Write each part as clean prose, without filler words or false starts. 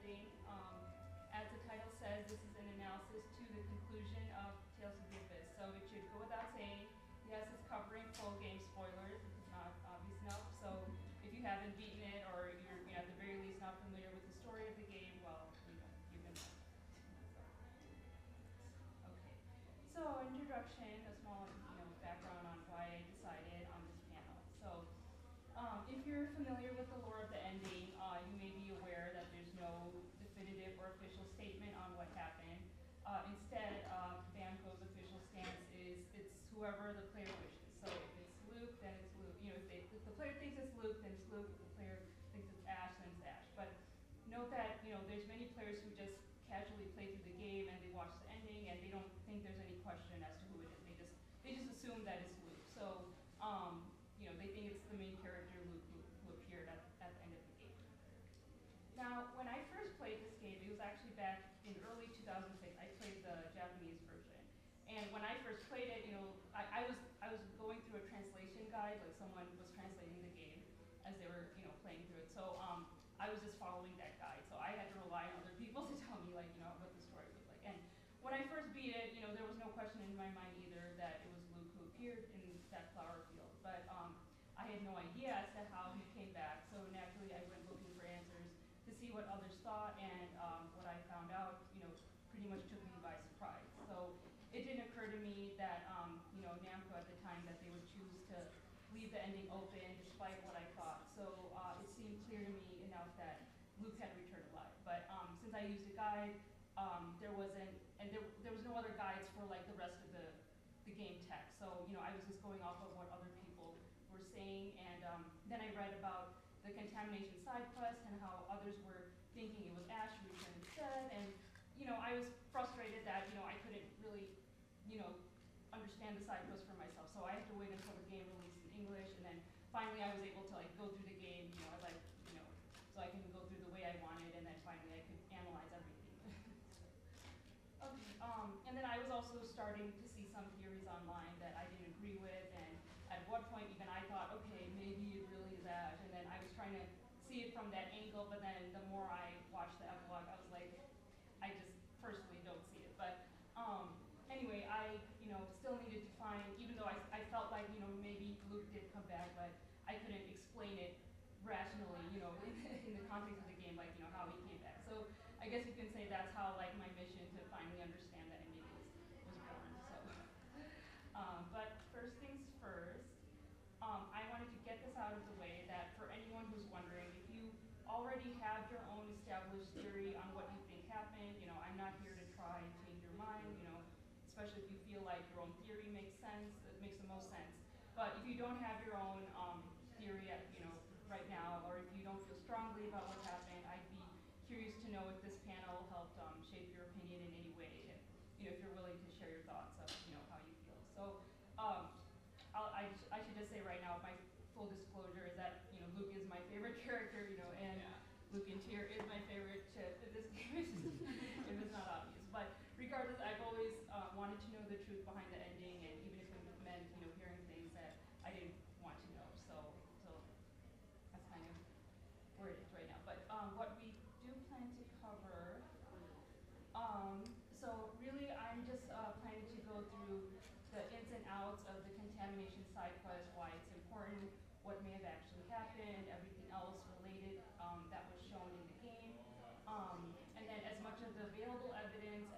ending. As the title says, this is an analysis to the conclusion of Tales of the Abyss. So it should go without saying, yes, it's covering full game spoilers. It's not obvious enough. So if you haven't beaten it, or you're at the very least not familiar with the story of the game, well, you can. Okay. So introduction, a small background on why I decided on this panel. So if you're familiar with the lore of the ending, you may be aware that there's no definitive or official statement on what happened. Instead, Bamco's official stance is it's whoever the player wishes. So if it's Luke, then it's Luke. If the player thinks it's Luke, then it's Luke. If the player thinks it's Ash, then it's Ash. But note that there's many players who just casually play through the game and they watch the ending and they don't think there's any question as to who it is. They just assume that it's Luke. So they think it's the main character, Luke, who appeared at the end of the game. Now, when I first played this game, it was actually back in early 2006. I played the Japanese version. And when I first played it, I was going through a translation guide, like someone was translating the game as they were playing through it. So I was just following that guide. So I had to rely on other people to tell me what the story was like. And when I first beat it, there was no question in my mind either that it was Luke who appeared in that flower field. But I had no idea as to how he came back. So naturally, I went looking for answers to see what others thought, and what I found out, pretty much took me by surprise. So it didn't occur to me that, Namco at the time, that they would choose to leave the ending open despite what I thought. So it seemed clear to me enough that Luke had returned alive. But since I used a guide, there wasn't, and there was no other guides for the rest of the game text. So I was just going off of what other people were saying, and then I read about the contamination side quest and how others were thinking it was Ash who returned instead, and I was frustrated that I couldn't really understand the side quest for myself. So I had to wait until the game released in English, and then finally I was able to go through the game, so I can go through the way I wanted, and then finally I could analyze everything. Okay, and then I was also starting to see some theories online that I didn't agree with, and at one point even I thought, okay, maybe it really is Ash, and then I was trying to see it from that angle, but then the more I watched the epilogue, I was like, I just personally don't see it. But anyway, I still needed to find, even though I felt like maybe Luke did come back, but I couldn't explain it rationally, in the context of the game, how he came back. So I guess you can say that's how my mission to finally understand the ending was born. So, but first things first, I wanted to get this out of the way that for anyone who's wondering, if you already have your own established theory on what you think happened, I'm not here to try and change your mind, especially if you feel like your own theory makes sense, it makes the most sense. But if you don't have your own theory right now, or if you don't feel strongly about what happened, I'd be curious to know if this panel helped shape your opinion in any way, if you're willing to share your thoughts of how you feel. So I should just say right now, my full disclosure is that Luke is my favorite character, and Luke and Tyr is my favorite ship in this game, if it's not obvious. But regardless, I've always wanted to know the truth behind the ending, and even if it meant hearing things that I didn't want to know. So that's kind of where it is right now. But what we do plan to cover, so really I'm just planning to go through the ins and outs of the contamination side quest, why it's important, what may have actually happened, everything else related that was shown in the game, and then as much of the available evidence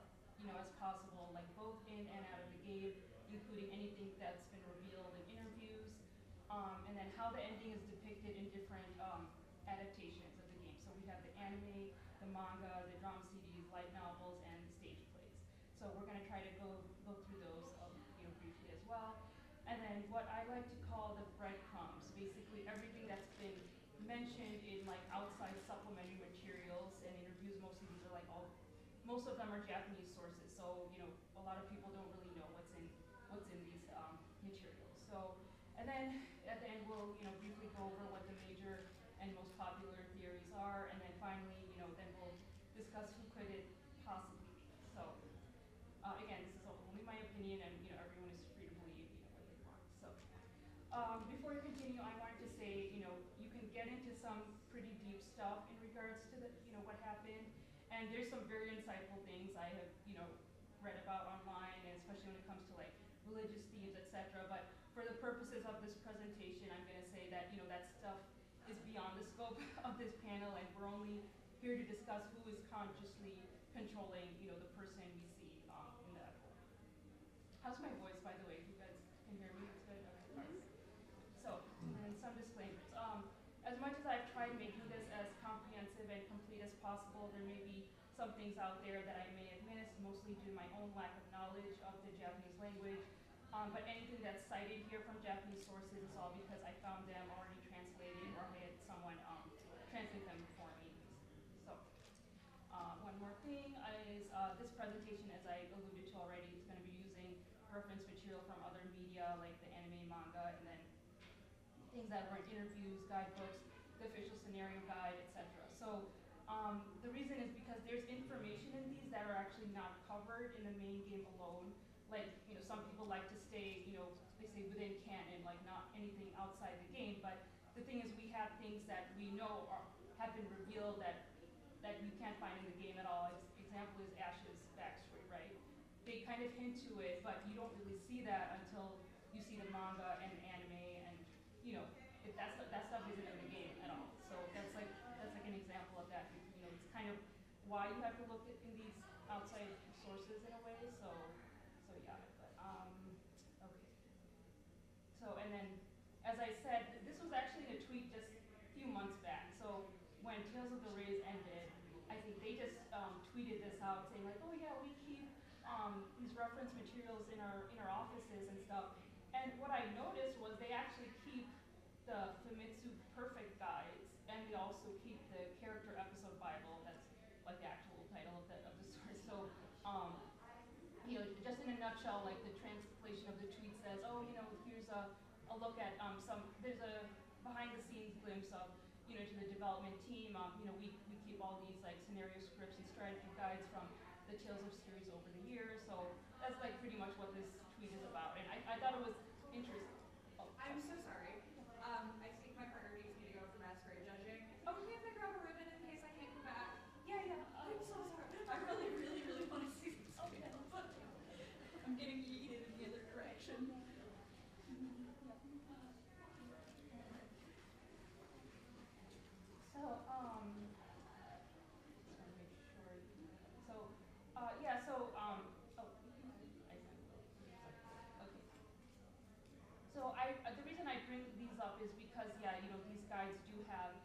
as possible, both in and out of the game, including anything that's been revealed in interviews, and then how the ending is depicted in different adaptations of the game. So we have the anime, the manga, the drama CDs, light novels, and the stage plays. So we're going to try to go through those briefly as well. And then what I like to call the breadcrumbs, basically everything that's been mentioned in outside supplementary materials and interviews. Most of these are most of them are Japanese sources. So a lot of people don't really know what's in these materials. So, and then at the end we'll briefly go over what the major and most popular theories are, and then finally then we'll discuss who could it possibly be. So again, this is only my opinion, and everyone is free to believe what they want. So before we continue, I wanted to say you can get into some pretty deep stuff in regards to the what happened, And there's some very insightful things I have, read about online, and especially when it comes to like religious themes, etc. But for the purposes of this presentation, I'm going to say that, that stuff is beyond the scope of this panel, and we're only here to discuss who is consciously controlling, the person we see in the echo. How's my voice, by the way? You guys can hear me? It's good? Okay. All right. So, and some disclaimers. As much as I've tried making this as comprehensive and complete as possible, there may be some things out there that I may have missed, mostly due to my own lack of knowledge of the Japanese language. But anything that's cited here from Japanese sources is all because I found them already translated or had someone translate them for me. So, one more thing is this presentation, as I alluded to already, is going to be using reference material from other media like the anime, manga, and then things that were in interviews, guidebooks, the official scenario guide, etc. So the reason is because there's information in these that are actually not covered in the main game alone. Like, some people like to stay, they say within canon, like not anything outside the game. But the thing is, we have things that we know have been revealed that you can't find in the game at all. Example is Ash's backstory, right? They kind of hint to it, but you don't really see that until you see the manga and the anime, and if that stuff isn't in the game at all. So that's like an example of that. It's kind of why you have to look in these outside sources in a way. So yeah. But okay. So, and then, as I said, this was actually a tweet just a few months back. So when Tales of the Rays ended, I think they just tweeted this out saying like, oh yeah, we keep these reference materials in our offices and stuff. And what I noticed was they actually keep the Famitsu Perfect Guides, and they also keep the Character Episode Bible. That's like the actual title of the source. So, just in a nutshell, like the translation of the tweet says, oh, here's a look at there's a behind-the-scenes glimpse of, to the development team. We keep all these like scenario scripts and strategy guides from the Tales of series over the years. So that's like pretty much what this tweet is about. And I thought it was interesting. Oh, I'm so sorry. I think my partner needs me to go for masquerade judging. Oh, can I grab a ribbon in case I can't come back? Yeah. I'm so sorry. I really, really, really want to see this again. I'm getting yeeted in the other direction. So, the reason I bring these up is because, these guides do have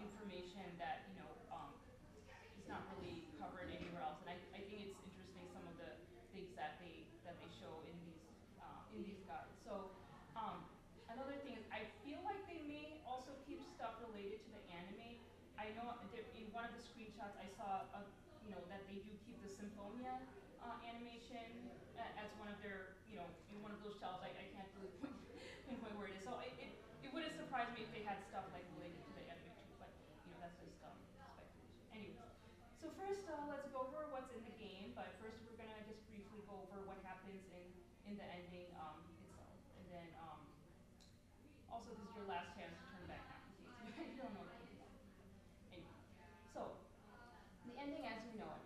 information that, is not really covered anywhere else. And I think it's interesting, some of the things that they show in these guides. So, another thing is, I feel like they may also keep stuff related to the anime. I know in one of the screenshots I saw, that they do keep the Symphonia animation as one of their, in one of those shelves. I can't really pinpoint where it is. So it wouldn't surprise me if they had stuff like related to the anime too, but that's just speculation. Anyways, so first let's go over what's in the game. But first we're gonna just briefly go over what happens in the ending itself, and then also this is your last chance to turn back now in case you don't know that. Anyway, so the ending as we know it.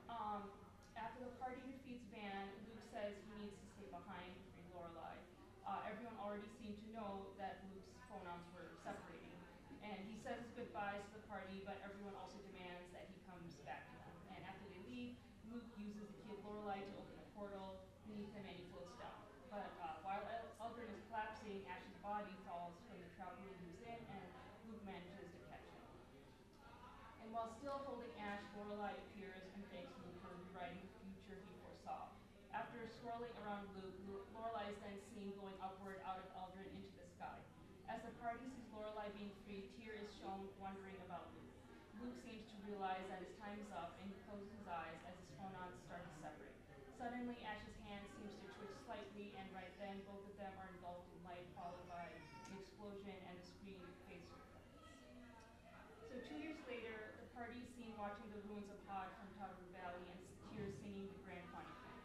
After the party defeats Van, Luke says he needs to stay behind to free Lorelai. Everyone already seemed to know that Luke's pronouns were separating. And he says his goodbyes to the party, but everyone also demands that he comes back to them. And after they leave, Luke uses the key of Lorelai to open a portal beneath him, and he floats down. But while Aldrin is collapsing, Ash's body falls from the trap room he was in, and Luke manages to catch him. And while still holding Ash, Lorelai appears and thanks Luke for rewriting the future he foresaw. After swirling around Luke, Lorelai is then seen going upward out of Aldrin into the sky. As the party sees Lorelai being freed, Tyr is shown wondering about Luke. Luke seems to realize that his time is up, and he closes his eyes as his pronouns start to separate. Suddenly, Ash's hand seems to twitch slightly, and right then, both of them are engulfed in light, followed by an explosion, and the screen fades to credits. So 2 years later, the party is seen watching the ruins of Hod from Taru Valley, and Tyr singing the Grand Funny Thing.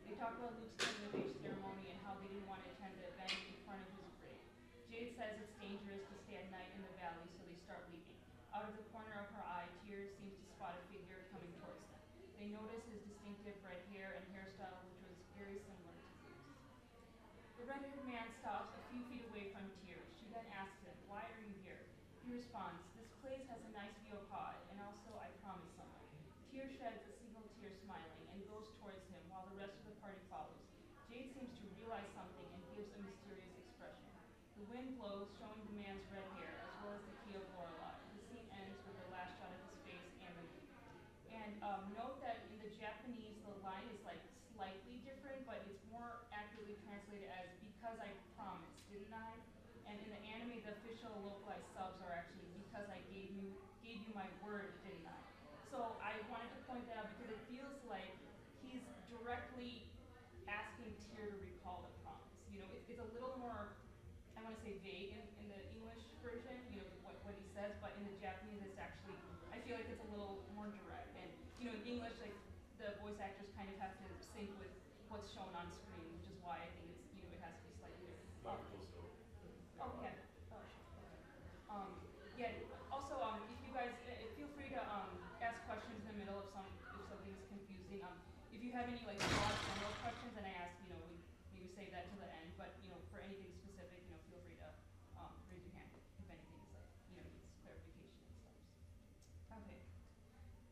They talk about Luke's coming of age ceremony and how they didn't want to attend the event in front of his grave. Jade says it's dangerous to stay at night in the valley, so they start leaving. Out of the corner of her eye, Tyr seems to spot a figure coming towards them. They noticed his distinctive red hair and hairstyle, which was very similar to Luke's. The red-haired man stops a few feet away from Tears. She then asks him, "Why are you here?" He responds, "This place has a nice view of Pod, and also I promised someone." Tears sheds a single tear smiling and goes towards him while the rest of the party follows. Jade seems to realize something and gives a mysterious expression. The wind blows, showing the man's red hair, as well as the key of Lorelei. The scene ends with the last shot of his face and the moon. And note that in the Japanese, the line is like slightly different, but it's more accurately translated as "because I promised, didn't I?" And in the anime, the official localized subs are actually "because I gave you my word, didn't I?" So I wanted to point that out because it feels like he's directly asking Tyr to recall the promise. It's a little more, I want to say, vague in the English version, what he says, but in the Japanese, it's actually, I feel like it's a little more direct. And, in English, like, the voice actors kind of have to sync with what's shown on screen, which is why I think it's, it has to be slightly different. Oh, yeah. Oh, okay. Yeah, also, if you guys, feel free to ask questions in the middle if something's confusing. If you have any, like, broad general questions, and I ask, we maybe save that till the end, but, for anything specific, feel free to raise your hand if anything is, like, needs clarification and stuff. Okay.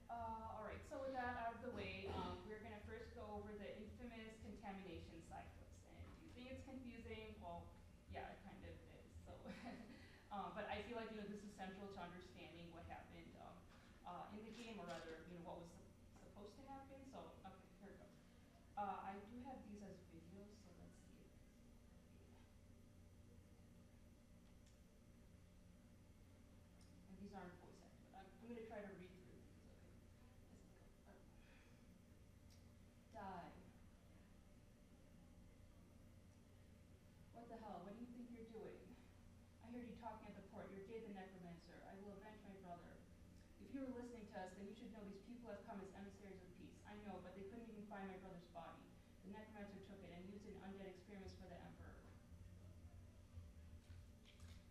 All right, so with that out of the way, we're going to first go over the infamous contamination cycles. And do you think it's confusing? Well, yeah, it kind of is. So, but I feel like, this is central to understanding what happened in the game, or rather, what was supposed to happen. So, okay, here it goes. I do have these as videos, so let's see if and these aren't voice acted, but I'm going to try to read through these, okay? Die. What the hell? What do you think you're doing? I heard you talking at the port. You're Jade the Necromancer. I will avenge my brother. If you were listening to us, then you should know these people have come as emissaries of peace. I know, but they couldn't even find my brother's body. The Necromancer took it and used it in undead experiments for the Emperor.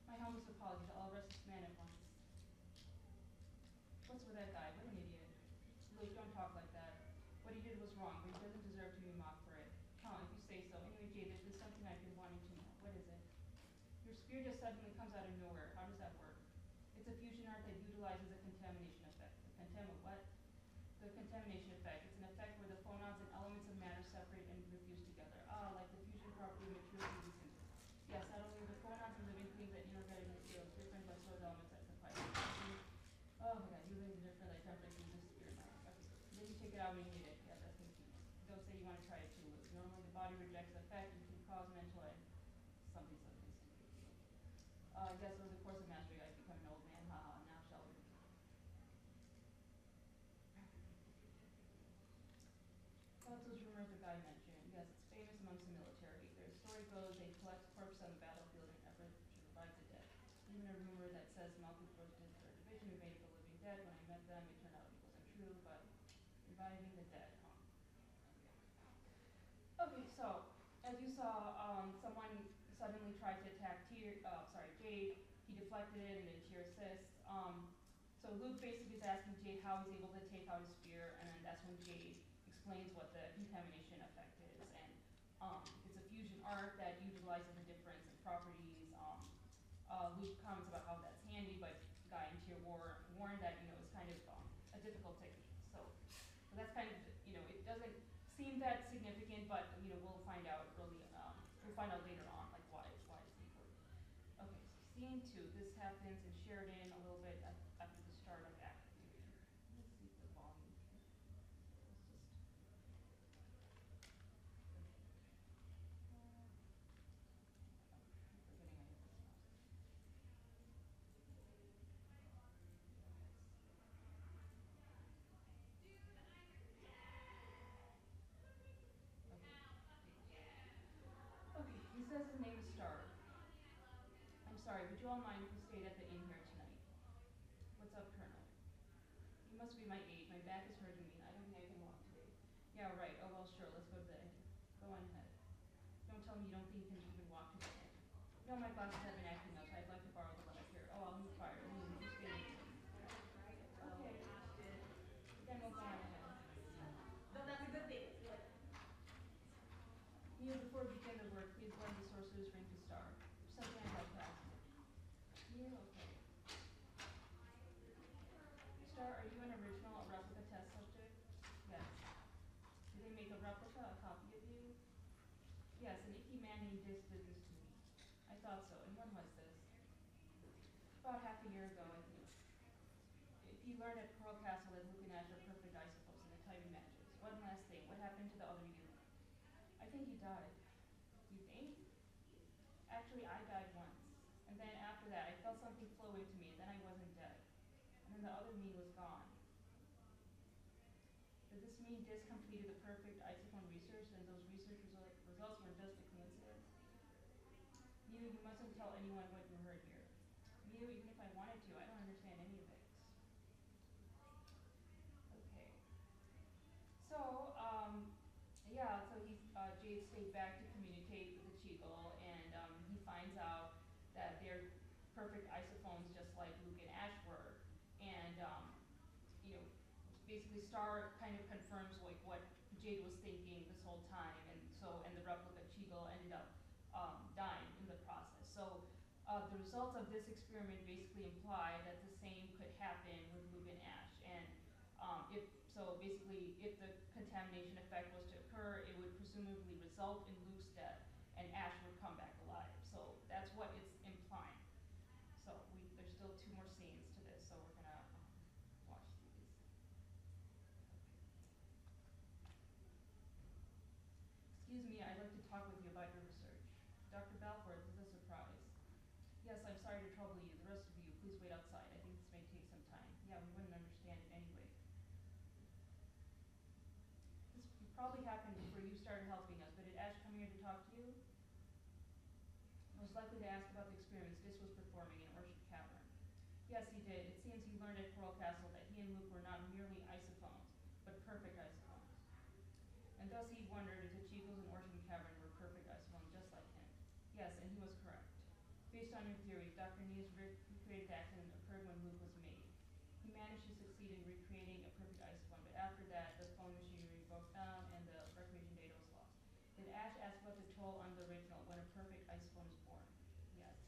My humblest apologies. I'll arrest this man at once. What's with that guy? What an idiot. Luke, don't talk like that. What he did was wrong, but he doesn't deserve to be mocked for it. Huh, if you say so. Anyway, Jade, there's something I've been wanting to know. What is it? Your spear just suddenly comes out of nowhere. How does that work? It's a fusion art that utilizes a contamination effect. What? The contamination effect. It's an effect where the phonons and elements of matter separate and refuse together. Ah, like the fusion property of materials we synthesis. Yes, not only the phonons and living things that inorganic materials different, but so elements that supply. Oh my god, using the different like temperatures in this spear. Okay. Then you take it out and you eat it. Yeah, that's confusing. Don't say you want to try it too, Luke. Normally the body rejects the effect and can cause mental and something. Yes, over the course of mastery, I become an old man. Haha, now shall we? What's those rumors the guy mentioned? Yes, it's famous amongst the military. Their story goes they collect corpses on the battlefield in an effort to revive the dead. Even a rumor that says Malcolm forced his third division who made the living dead. When I met them, it turned out it wasn't true, but reviving the dead, huh? Okay, so as you saw, someone suddenly tried to attack Jade. He deflected it, and then Tyr assists. So Luke basically is asking Jade how he's able to take out his spear, and then that's when Jade explains what the contamination effect is. And it's a fusion art that utilizes the difference in properties. Luke comments about how that's handy, but Guy and Tyr warned that it's kind of a difficult technique. So that's kind of it doesn't seem that significant, but we'll find out we'll find out later on like why it's important. Okay, so scene 2. This happens in Sheridan a little bit after the start of Act 3. Let's see the volume. Okay, he says his name is Star. I'm sorry, would you all mind if we stayed at the inn here tonight? What's up, Colonel? You must be my aide. My back is hurting me, and I don't think I can walk today. Yeah, right. Oh, well, sure. Let's go to the inn. Go on ahead. Don't tell me you don't think you can even walk to the inn. No, my glasses have been acting up. I'd like to borrow the light here. Oh, I'll move fire. You stay with me. Okay. Then we'll go on ahead. replica, a copy of you? Yes, an icky man named Dis did this to me. I thought so. And when was this? About half a year ago, I think. If you learned at Pearl Castle that Luke and Ash are perfect isopos in the timing matches. One last thing. What happened to the other you? I think he died. You think? Actually, I died once. And then after that, I felt something flow into me, and then I wasn't dead. And then the other me was gone. Does this mean Dis completed the perfect isophone research, and those research results were just a coincidence? Mew, you mustn't tell anyone what you heard here. Mew, even if I wanted to, I don't understand any of it. Okay. So, yeah, so Jade stayed back to communicate with the Cheagle, and he finds out that they're perfect isophones just like Luke and Ash were. And, you know, basically Star kind of confirms like what Jade was thinking this whole time, and the replica Cheagle ended up dying in the process. So the results of this experiment basically imply that the same could happen with Luke and Ash. And basically, if the contamination effect was to occur, it would presumably result in Luke's death, and Ash would come back alive. So that's what it's implying. So there's still 2 more scenes to this, so we're gonna watch through these. Excuse me, I'd like to talk with you about your research. Dr. Balfour, this is a surprise. Yes, I'm sorry to trouble you. The rest of you, please wait outside. I think this may take some time. Yeah, we wouldn't understand it anyway. This probably happened before you started helping us, but did Ash come here to talk to you? I was likely to ask about the experiments Dis was performing in Orchard Cavern. Yes, he did. It seems he learned at Coral Castle that he and Luke were not merely isophones, but perfect isophones. And thus he wondered if the Cheagles in Orchard Cavern were perfect isophones just like him. Yes, and he was correct. Based on your theories, Dr. Nee's recreated accident occurred when Luke was made. He managed to succeed in recreating a perfect isophone, but after that, the phone machinery broke down and the recreation data was lost. Did Ash ask about the toll on the original when a perfect isophone is born? Yes.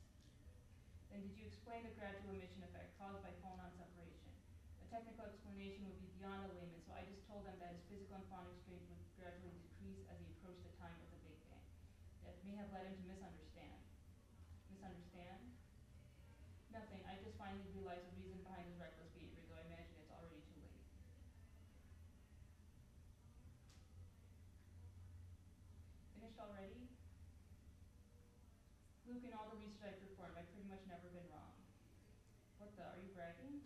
Then did you explain the gradual emission effect caused by phonon separation? A technical explanation would be beyond a layman, so I just told them that his physical and phonic exchange would gradually decrease as he approached the time of the Big Bang. That may have led him to misunderstand. Misunderstand? Nothing. I just finally realized the reason behind his reckless behavior, though I imagine it's already too late. Finished already? Luke, in all the research I performed, I've pretty much never been wrong. What the? Are you bragging?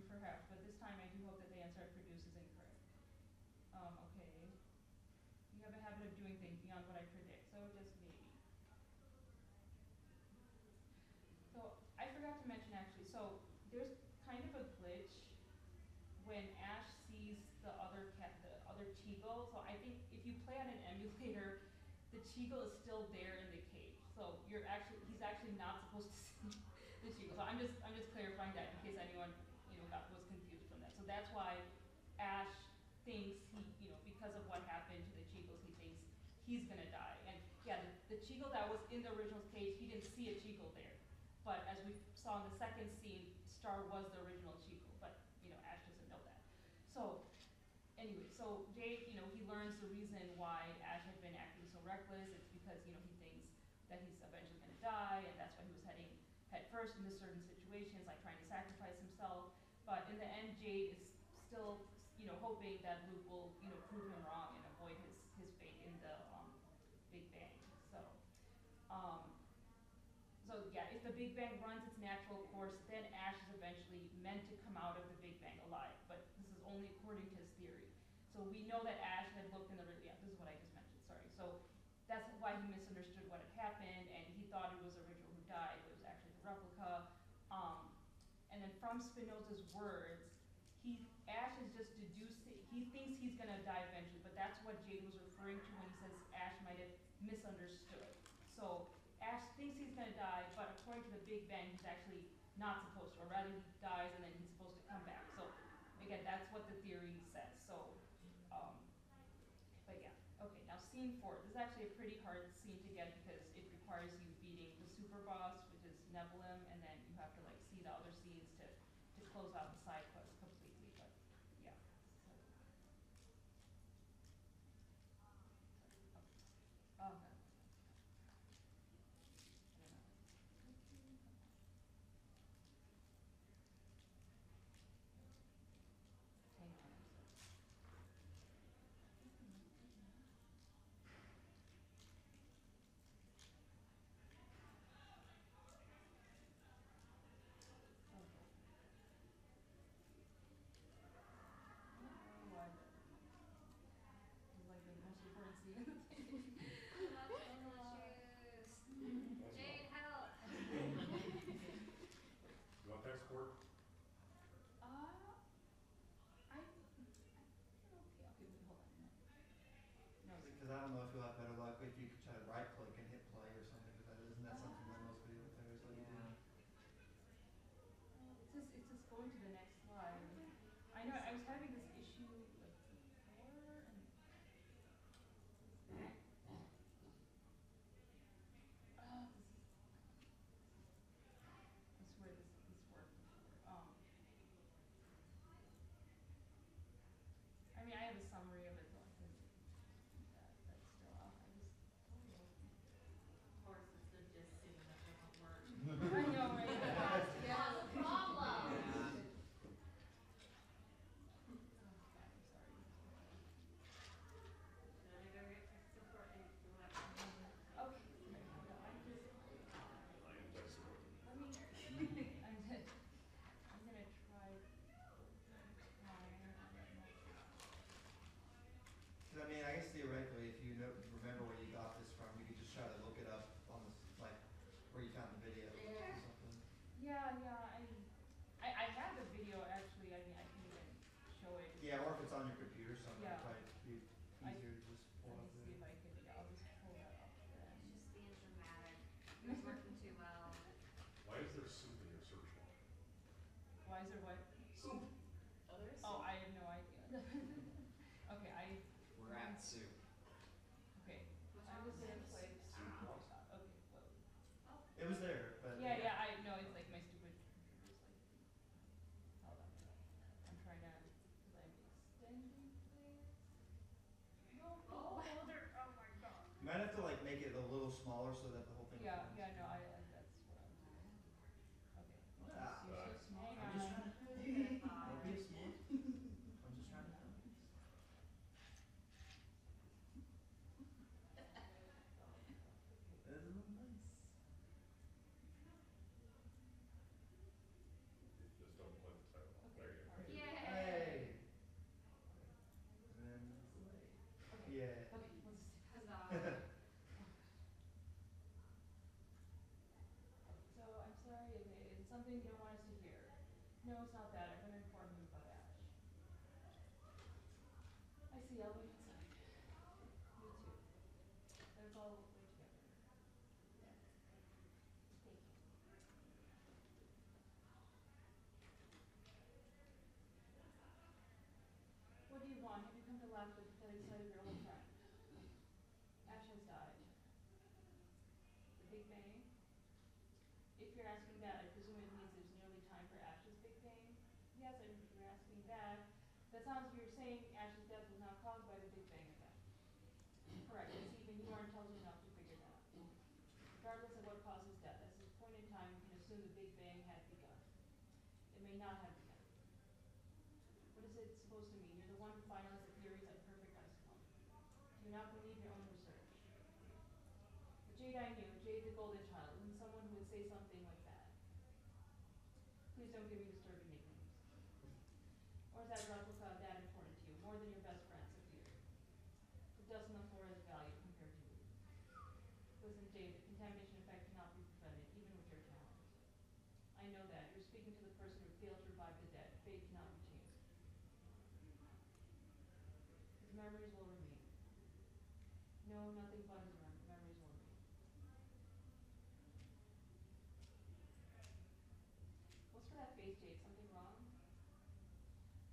Perhaps, but this time I do hope that the answer I produce is incorrect. Okay. You have a habit of doing things beyond what I predict, so just maybe. So I forgot to mention actually, so there's kind of a glitch when Ash sees the other Cheagle. So I think if you play on an emulator, the Cheagle is still there in the cage. So he's actually not supposed to see the Cheagle. So I'm just clarifying that in case anyone was confused from that. So that's why Ash thinks because of what happened to the Cheagles, he thinks he's gonna die. And yeah, the Cheagle that was in the original cage, he didn't see a Cheagle there. But as we saw in the second scene, Star was the original Cheagle, but Ash doesn't know that. So anyway, so Jade, he learns the reason why Ash had been acting so reckless. It's because he thinks that he's eventually gonna die, and that's why he was heading head first into certain situations, like trying to sacrifice himself. But in the end, Jade is still hoping that Luke will prove him wrong and avoid his fate in the Big Bang. So yeah, if the Big Bang runs its natural course, then Ash is eventually meant to come out of the Big Bang alive. But this is only according to his theory. So we know that Ash had looked in the this is what I just mentioned. Sorry. So that's why he misunderstood what had happened, and he thought it was the original who died, but it was actually the replica. And then from Spinoza's words, Ash is just deducing. He thinks he's gonna die eventually, but that's what Jade was referring to when he says Ash might have misunderstood. So Ash thinks he's gonna die, but according to the Big Bang, he's actually not supposed to, or rather he dies and then he's supposed to come back. So again, that's what the theory says. So, but yeah, okay. Now scene 4. This is actually a pretty hard scene to get because it requires you beating the super boss, which is Nebulum, and then you have to see the other scenes to close out the side quest completely. But yeah. So. don't know if you'll have better luck if you could try to right click and hit play or something, but isn't that something that most video players let you do? Yeah. It's just going to the next slide. I know I was having this issue like before, and I swear this worked before. I mean, I have a summary of it, so I can do that, but still, I just totally open. Of course, it's the disk scene that doesn't work. I know, right? That's the problem. Yeah. Oh, God, I'm sorry. Should I go get tech support and you want to Okay, sorry, hold on. I'm just. I am tech support. Let me. I'm gonna try. Because I mean, I guess theoretically, if you know, remember where you got this from, you could just try to look it up on this, like where you found the video or something. Yeah, I have the video actually. I mean, I can even show it. Yeah, or if it's on your computer, something Yeah. probably be easier to just pull Let up me see there. if I can. Yeah, I'll just pull that up then. It's just being dramatic. It's working too well. Why is there soup in your search bar? Why is there what? Soup. Others? Oh, I have no idea. Okay, We're at soup. okay. What's I wrong was with gonna this? play. Soup. Okay, whoa. Oh. It was there, but Yeah, I know it's like my stupid computer's like. Hold on. I'm trying to, because I'm extending this. No, Oh. folder. Oh my God. You might have to like make it a little smaller so that the whole thing. Yeah, fits. no, that's what I'm doing. Okay. Ah. You're so small. I'm just trying to help. Who'd have Don't thought? be smart. I'm just trying to help. That is nice. Just don't play the title. Okay, There you go. alright. Yay. Hey. And then Okay. yeah. Okay, we'll just. Huzzah. So I'm sorry, okay, it's something you don't want us to hear. No, it's not that. I'm gonna inform him about Ash. I see, I'll wait inside. Me too. Let's all wait together. Yeah. Thank you. What do you want? Have you come to laugh at the pathetic sight of your old friend? Ash has died. The Big Bang? If you're asking that, I presume it means it's nearly time for Ash's Big Bang? Yes, if you're asking that. That sounds like you're saying Ash's death was not caused by the Big Bang event. Correct, and even you are intelligent enough to figure that out. Regardless of what caused his death, at this point in time, we can assume the Big Bang had begun. It may not have begun. What is it supposed to mean? You're the one who finalized the theories on perfect isotone. Do you not believe your own research? The Jade I knew, Jade the golden child, isn't someone who would say something like that. Please don't give me disturbing nicknames. Or is that replica that important to you, more than your best friend, Sophia? The dust on the floor has value compared to you. Listen, Jade, the contamination effect cannot be prevented, even with your talent. I know that. You're speaking to the person who failed to revive the dead. Fate cannot be changed. His memories will remain. No, nothing but his memories will remain. What's for that face, Jade? Something wrong?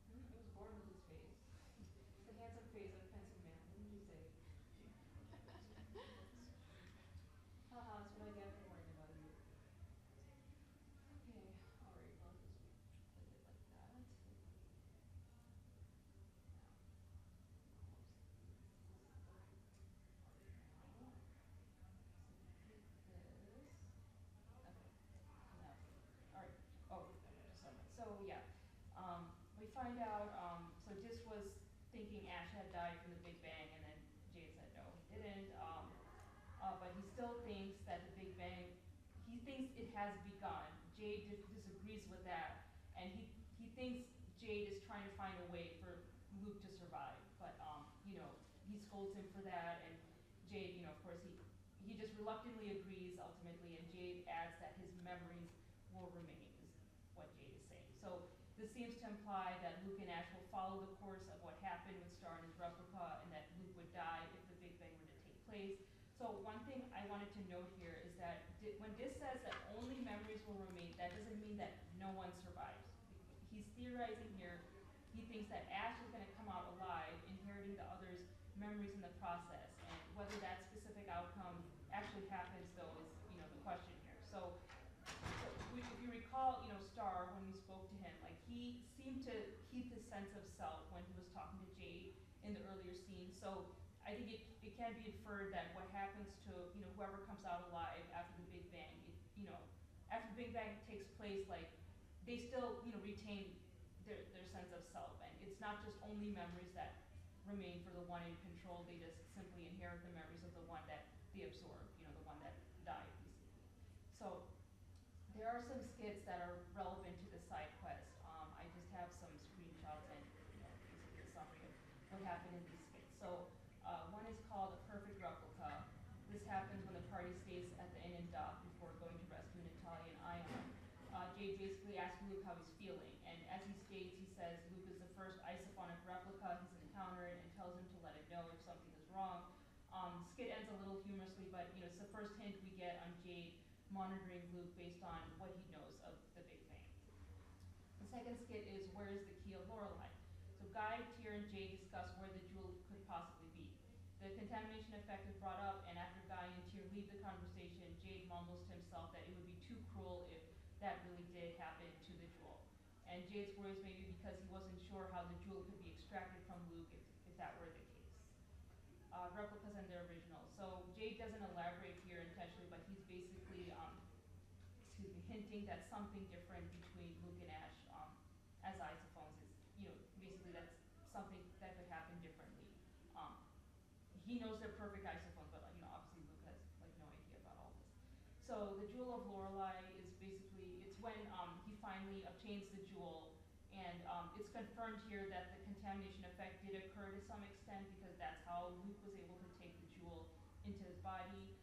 It was born with this face. It's the handsome face of a pensive man. What did you say? Haha, that's what I get for worrying about you. Okay, alright, well, just leave it like that. Now, so yeah, we find out, so Dis was thinking Ash had died from the Big Bang, and then Jade said no, he didn't, but he still thinks that the Big Bang, he thinks it has begun. Jade disagrees with that, and he thinks Jade is trying to find a way for Luke to survive, but he scolds him for that, and Jade, of course, he just reluctantly agrees ultimately, and Jade adds that his memories will remain, is what Jade is saying. So this seems to imply that Luke and Ash will follow the course of what happened with Star and his replica, and that Luke would die if the Big Bang were to place. So one thing I wanted to note here is that when this says that only memories will remain, that doesn't mean that no one survives. He's theorizing here. He thinks that Ash is going to come out alive, inheriting the others' memories in the process, and whether that specific outcome actually happens, though, is the question here. So if you recall, Star, when we spoke to him, like he seemed to keep his sense of self when he was talking to Jade in the earlier scene. So I think it can be inferred that what happens to whoever comes out alive after the Big Bang, after the Big Bang takes place, like they still retain their sense of self, and it's not just only memories that remain for the one in control. They just simply inherit the memories of the one that they absorbed, the one that died, basically. So there are some skits that are relevant to the side quest. I just have some screenshots and basically a summary of what happened in these skits. So one is called A Perfect Replica. This happens when the party stays at the inn and dock before going to rescue Natalia and Ion. Jade basically asks Luke how he's feeling, and as he states, he says Luke is the first isophonic replica he's encountered and tells him to let it know if something is wrong. Skit ends a little humorously, but it's the first hint we get on Jade monitoring Luke based on what he knows of the Big Bang. The second skit is Where is the Key of Lorelei? So Guy, Tyr, and Jade discuss where the jewel could possibly be. The contamination effect is brought up, and after Guy and Tyr leave the conversation, Jade mumbles to himself that it would be too cruel if that really did happen to the jewel. And Jade's worries may be because he wasn't sure how the jewel could be extracted from Luke if that were the case. Replicas and their original. So Jade doesn't elaborate here intentionally, but he's basically hinting that something different between Luke and Ash as isophones is, basically that's something that could happen differently. He knows they're perfect isophones, but obviously Luke has no idea about all this. So the Jewel of Lorelei is basically, it's when he finally obtains the jewel, and it's confirmed here that the contamination effect did occur to some extent because that's how Luke was able to take the jewel into his body.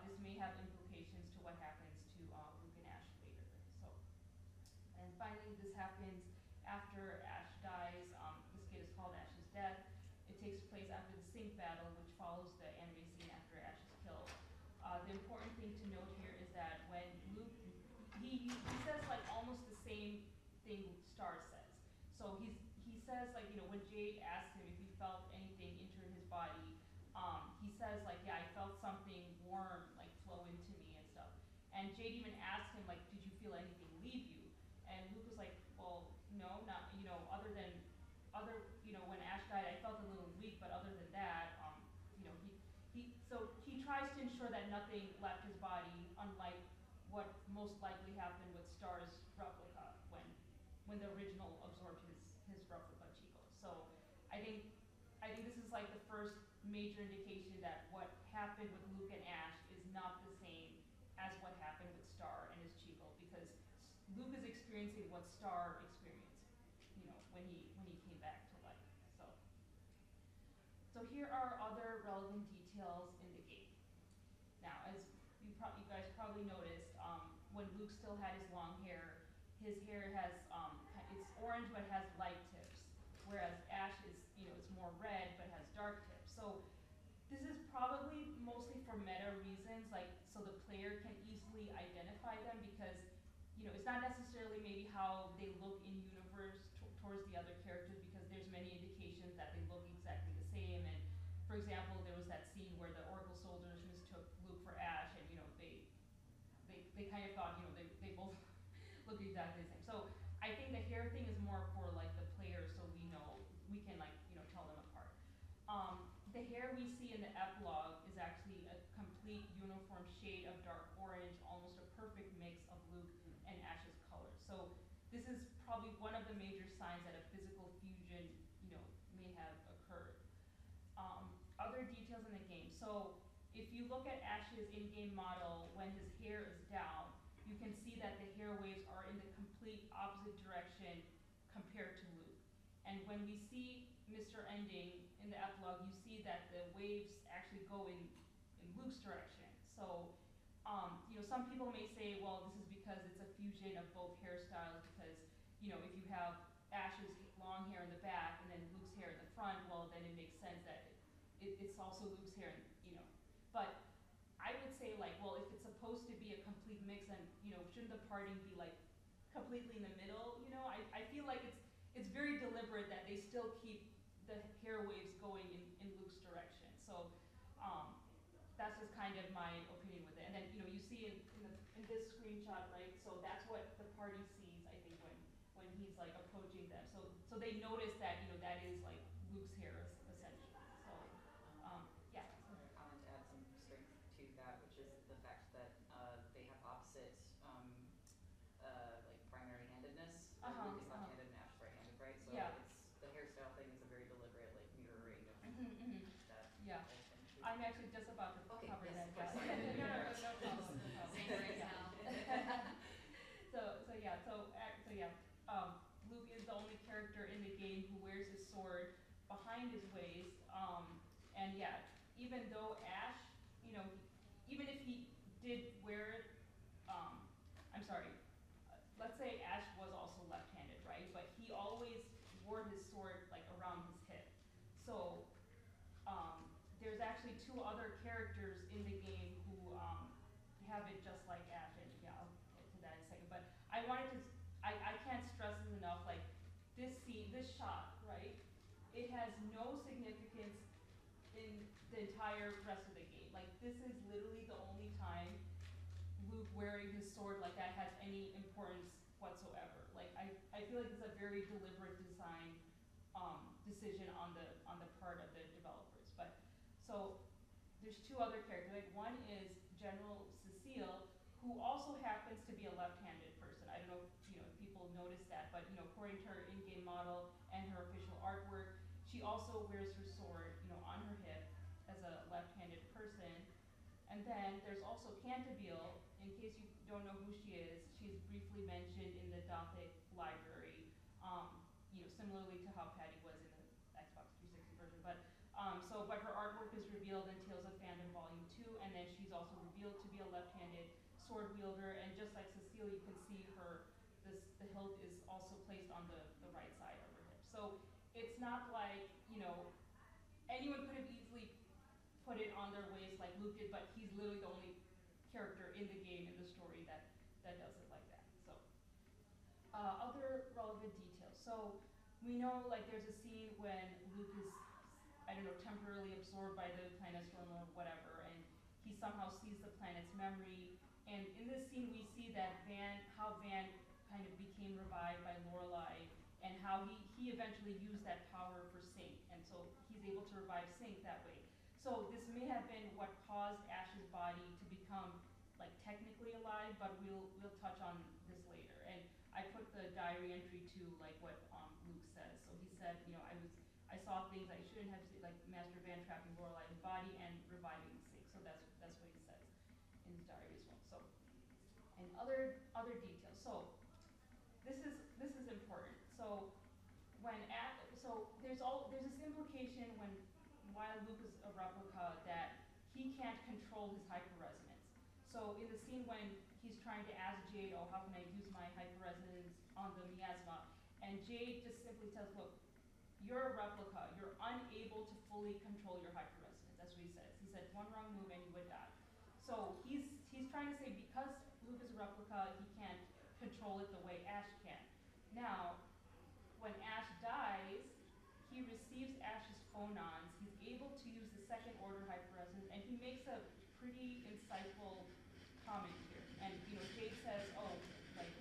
This may have implications to what happens to Luke and Ash later. So, and finally, this happens after Ash dies. The skit is called Ash's Death. It takes place after the Sync battle, which follows the anime scene after Ash is killed. The important thing to note here is that when Luke, he says almost the same thing Star says. So he says when Jade asks him if he felt anything enter his body, he says yeah, I felt something warm flow into me and stuff. And Jade even asked him did you feel anything leave you? And Luke was like, well, no, not other than when Ash died, I felt a little weak, but other than that, he tries to ensure that nothing left his body, unlike what most likely happened with Star's replica when the original absorbed his replica Chico. So I think this is the first major indication that what happened with Luke and Ash is not the same as what happened with Star and his Chico, because Luke is experiencing what Star experienced, when he came back to life. So here are other relevant details in the game. Now, as you guys probably noticed, when Luke still had his long hair, his hair has it's orange but has light tips, whereas Ash is it's more red but has dark tips. So this is probably mostly for meta reasons, so the player can easily identify them, because it's not necessarily maybe how they look in universe towards the other characters, because there's many indications that they look exactly the same. And for example, there was that scene where the Oracle soldiers mistook Luke for Ash, and they kind of thought they both look exactly the same. So I think the hair thing is more for the players, so we can tell them apart. The hair we see in the epilogue is actually a complete uniform shade of dark orange, almost a perfect mix of Luke and Ash's colors. So this is probably one of the major signs that a physical fusion, may have occurred. Other details in the game. So if you look at Ash's in-game model, when his hair is down, you can see that the hair waves are in the complete opposite direction compared to Luke. And when we see Mr. Ending in the epilogue, you see that the waves actually go in Luke's direction. So, some people may say, well, this is because it's a fusion of both hairstyles, because, if you have Ash's long hair in the back and then Luke's hair in the front, well, then it makes sense that it's also Luke's hair, But I would say like, well, if it's supposed to be a complete mix, then shouldn't the parting be like completely in the middle? I feel like it's very deliberate that they still keep the hair waves going in Luke's direction. So that's just kind of my opinion with it. And then you see in this screenshot, right? So that's what the party sees, I think, when he's like approaching them. So they notice that that is like Luke's hair essentially. So yeah. Comment to add some strength to that, which is the fact that they have opposite like primary handedness. Luke is left-handed and Ash is right-handed, right? So Yeah. it's the hairstyle thing is a very deliberate like mirroring of that Yeah. whole thing too. I'm actually just about to Okay, cover yes, that. of course, Yeah. sorry. No problem. Same right Yeah. now. So yeah. Luke is the only character in the game who wears his sword behind his waist. And yeah, even though Ash, even if he did wear it, I'm sorry. Let's say Ash was also left-handed, right? But he always wore his sword like around his hip. So there's actually two other characters in the game who have it just like Ash, and yeah, I'll get to that in a second. But I can't stress this enough, like this scene, this shot, right? It has no significance in the entire rest of the game. Like this is literally the only time Luke wearing his sword like that has any importance whatsoever. Like I feel like it's a very deliberate design decision on the part of the developers. But so there's two other characters. Like one is General Cecile, who also happens to be a left-handed person. I don't know if people noticed that, but according to her in-game model and her official artwork, she also wears her sword on her hip as a left-handed person. And then there's also Cantabile. In case you don't know who she is, she's briefly mentioned in the Gothic library, similarly to how Patty was in the Xbox 360 version. But her artwork is revealed in Tales of Fandom Volume 2, and then she's also revealed to be a left-handed sword wielder. And just like Cecile, you can see the hilt is also placed on the right side of her hip. So it's not like anyone could have easily put it on their waist like Luke did, but he's literally the only character in the game, in the story, that does it like that. So other relevant details. So we know like there's a scene when Luke is, I don't know, temporarily absorbed by the planetstorm or whatever, and he somehow sees the planet's memory. And in this scene we see that how Van kind of became revived by Lorelei, and how he eventually used that power for Sync, and so he's able to revive Sync that way. So this may have been what caused Ash's body to become like technically alive, but we'll touch on this later. And I put the diary entry to like what Luke says. So he said, I saw things I shouldn't have seen, like Master Van trapping Lorelei in the body and reviving Sync. So that's what he says in his diary as well. So and other details. So this is important. So there's this implication while Luke is a replica that he can't control his hyperresonance. So in the scene when he's trying to ask Jade, oh, how can I use my hyperresonance on the miasma? And Jade just simply says, look, you're a replica. You're unable to fully control your hyperresonance. That's what he says. He said one wrong move and you would die. So he's trying to say because Luke is a replica, he can't control it the way Ash can. Now, when Ash dies, he receives Ash's phonons. He's able to use the second order hyperresonance, and he makes a pretty insightful comment here. And Jade says, oh, like,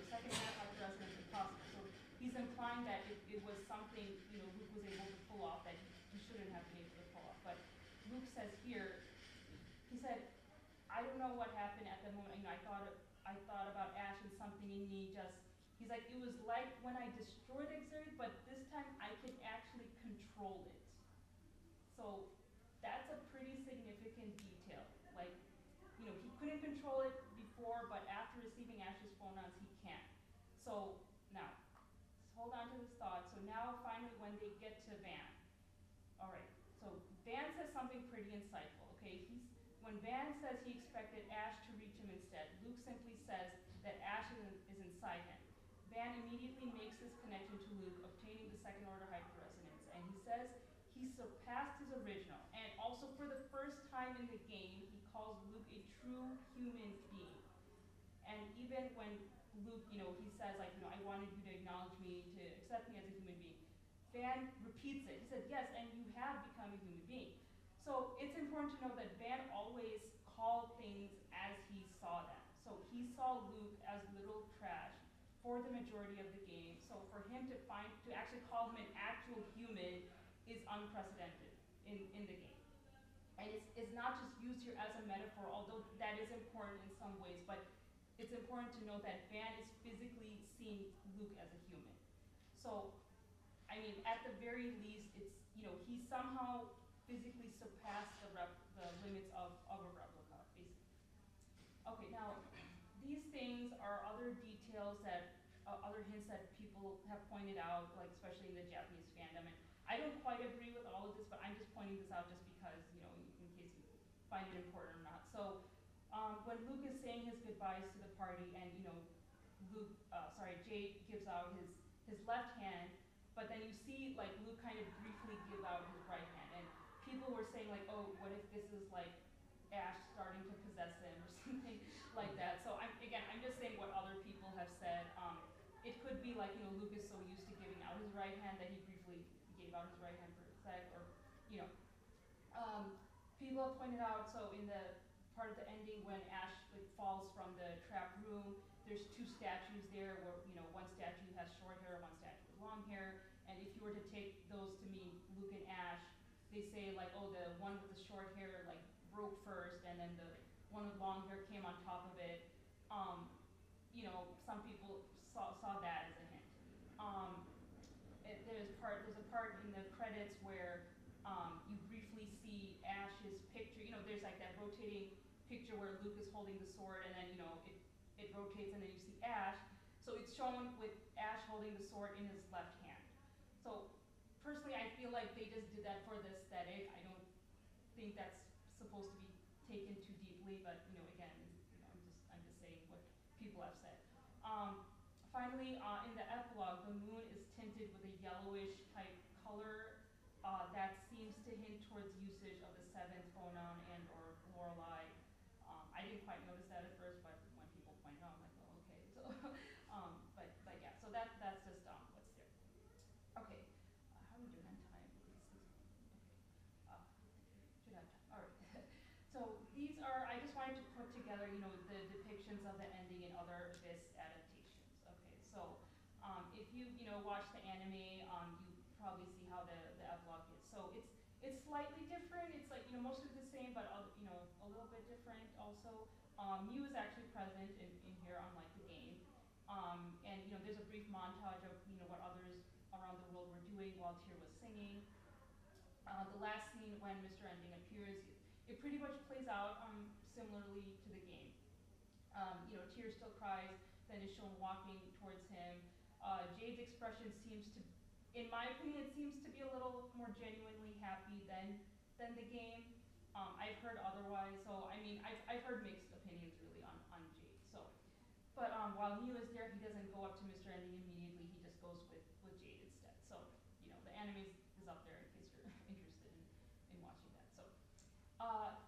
second order hyperresonance is possible. So he's implying that it was something Luke was able to pull off that he shouldn't have been able to pull off. But Luke says here, he said, I don't know what happened at the moment. I thought about Ash, and something in me just. He's like, it was like when I destroyed Xerath, but this time I can actually control it. So that's a pretty significant detail. Like, he couldn't control it before, but after receiving Ash's phonons, he can. So now, hold on to this thought. So now, finally, when they get to Van. All right, so Van says something pretty insightful, okay? When Van says he expected Ash to reach him instead, Luke simply says that Ash is inside him. Van immediately makes this connection to Luke, obtaining the second order hyperresonance, and he says he surpassed his original. And also for the first time in in the game, he calls Luke a true human being. And even when Luke, he says like, I wanted you to acknowledge me, to accept me as a human being, Van repeats it. He said, yes, and you have become a human being. So it's important to know that Van always called things as he saw them. So he saw Luke as little trash for the majority of the game. So for him to actually call him an actual human is unprecedented in the game. And it's not just used here as a metaphor, although that is important in some ways, but it's important to note that Van is physically seeing Luke as a human. So, I mean, at the very least, it's, he somehow physically surpassed the limits of a replica, basically. Okay, now, these things are other details that, other hints that people have pointed out, like especially in the Japanese fandom. And I don't quite agree with all of this, but I'm just pointing this out just because, in case you find it important or not. So, when Luke is saying his goodbyes to the party, and Jade gives out his left hand, but then you see like Luke kind of briefly give out his right hand, and people were saying like, oh, what if this is like Ash starting to possess him or something like that? So I'm just saying what other people have said. It could be like Luke is so used to giving out his right hand that he briefly gave out his right hand for a sec, or people have pointed out, so in the part of the ending when Ash falls from the trap room, there's two statues there where one statue has short hair, one statue has long hair, and if you were to take those to mean Luke and Ash, they say like, oh, the one with the short hair like broke first, and then the one with long hair came on top of it. Some people saw that as a hint. There's a part in the credits where you briefly see Ash's picture. There's like that rotating picture where Luke is holding the sword, and then it rotates, and then you see Ash. So it's shown with Ash holding the sword in his left hand. So personally, I feel like they just did that for the aesthetic. I don't think that's supposed to be taken too deeply, but again, I'm just saying what people have said. Finally, in the epilogue, the moon is tinted with a yellowish type color that seems to hint towards usage of the seventh phonon and or Lorelei. I didn't quite notice that at first, but when people point out, I'm like, oh, okay. So, but yeah, so that's just what's there. Okay, how are we doing on time? Okay, should have time. All right. So these are, I just wanted to put together, the depictions of the ending and other Abyss adaptations. Okay, so if you watch the anime, you probably see how the epilogue is. So it's slightly different. It's like mostly the same, but a little bit different also. Mew is actually present in here, unlike the game. And there's a brief montage of what others around the world were doing while Tyr was singing. The last scene when Mr. Ending appears, it pretty much plays out similarly to the game. Tyr still cries, then is shown walking towards him. Jade's expression seems to, in my opinion, it seems to be a little more genuinely happy than the game. I've heard otherwise, so I mean, I've heard mixed opinions really on Jade. So, but while Mew is there, he doesn't go up to Mr. Ending immediately. He just goes with Jade instead. So, the anime is up there in case you're interested in watching that. So,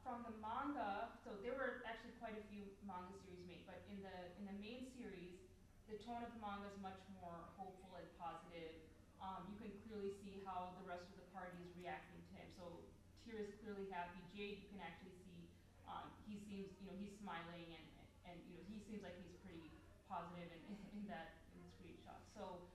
from the manga, so there were actually quite a few manga series made, but in the main series, the tone of the manga is much more hopeful and positive. You can clearly see how the rest of the party is reacting to him. So Tyr is clearly happy. Jade, you can actually see, he seems, he's smiling, and he seems like he's pretty positive in the screenshot. So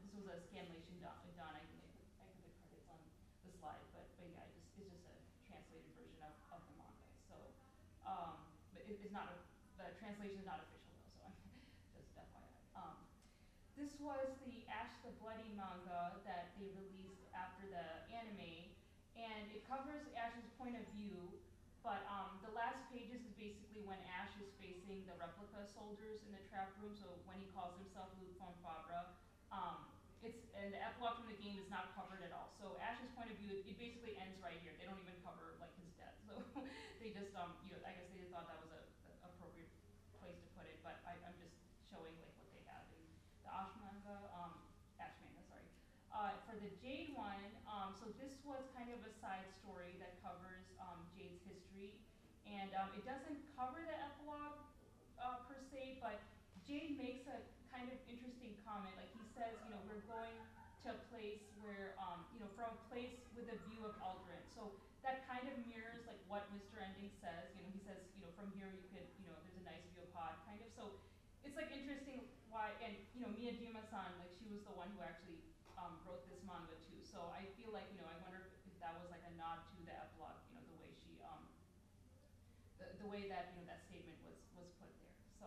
this was a scanlation done. I can put the credits on the slide, but yeah, it's just a translated version of the manga. So, but it's not the translation is not official though. So just FYI. This was the Ash the Bloody manga that they released after the anime, and it covers Ash's point of view, but the last pages is basically when Ash is facing the replica soldiers in the trap room, so when he calls himself Luke von Fabra. And the epilogue from the game is not covered at all. So Ash's point of view, it basically ends right here. They don't even cover like his death. So they just, I guess they just thought that was a appropriate place to put it, but I'm just showing like what they have in the Ash manga, sorry. For the Jade one, so this was kind of a side story that covers And it doesn't cover the epilogue per se, but Jade makes a kind of interesting comment. Like he says, we're going to a place where, from a place with a view of Eldrin. So that kind of mirrors like what Mr. Ending says. He says, from here you could, there's a nice view of Pod, kind of. So it's like interesting why, and Miyajima-san, like she was the one who actually wrote this manga too. So I feel like, I wonder if that was like a nod to the epilogue, the way she, the way that, that statement was put there. So,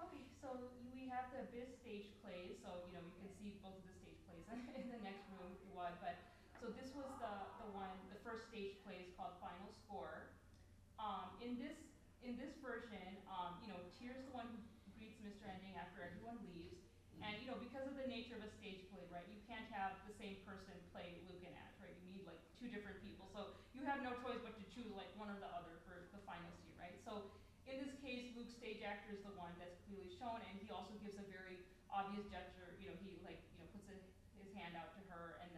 okay, so we have the Biz stage plays. So, you can see both of the stage plays in the next room if you want. But, so this was the first stage play is called Final Score. In this version, Tyr's the one who greets Mr. Ending after everyone leaves. And, because of the nature of a stage play, right, you can't have the same person play Luke and Ash, right? You need like two different people. So you have no choice but to choose like one or the other for the final scene, right? So in this case, Luke's stage actor is the one that's clearly shown, and he also gives a very obvious gesture. He like, puts his hand out to her, and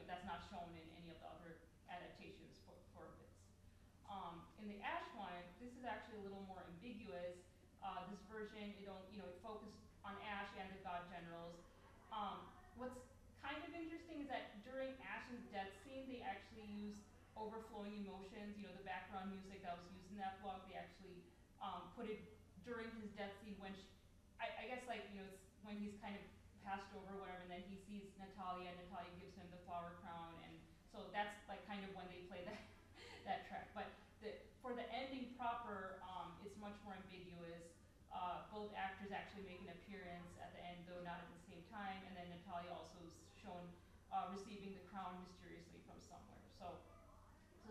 that's not shown in any of the other adaptations for Viz. In the Ash one, this is actually a little more ambiguous. This version, it focused on Ash and the God Generals. What's kind of interesting is that during Ash's death scene, they actually use overflowing emotions. The background music that was used in that vlog, they actually put it during his death scene when I guess like, it's when he's kind of passed over or whatever, and then he sees Natalia, and Natalia gives him the flower crown, and so that's like kind of when they play that track. But for the ending proper, it's much more ambiguous. Both actors actually make an appearance at the end, though not at the same time, and then Natalia also is shown receiving the crown mysteriously from somewhere. So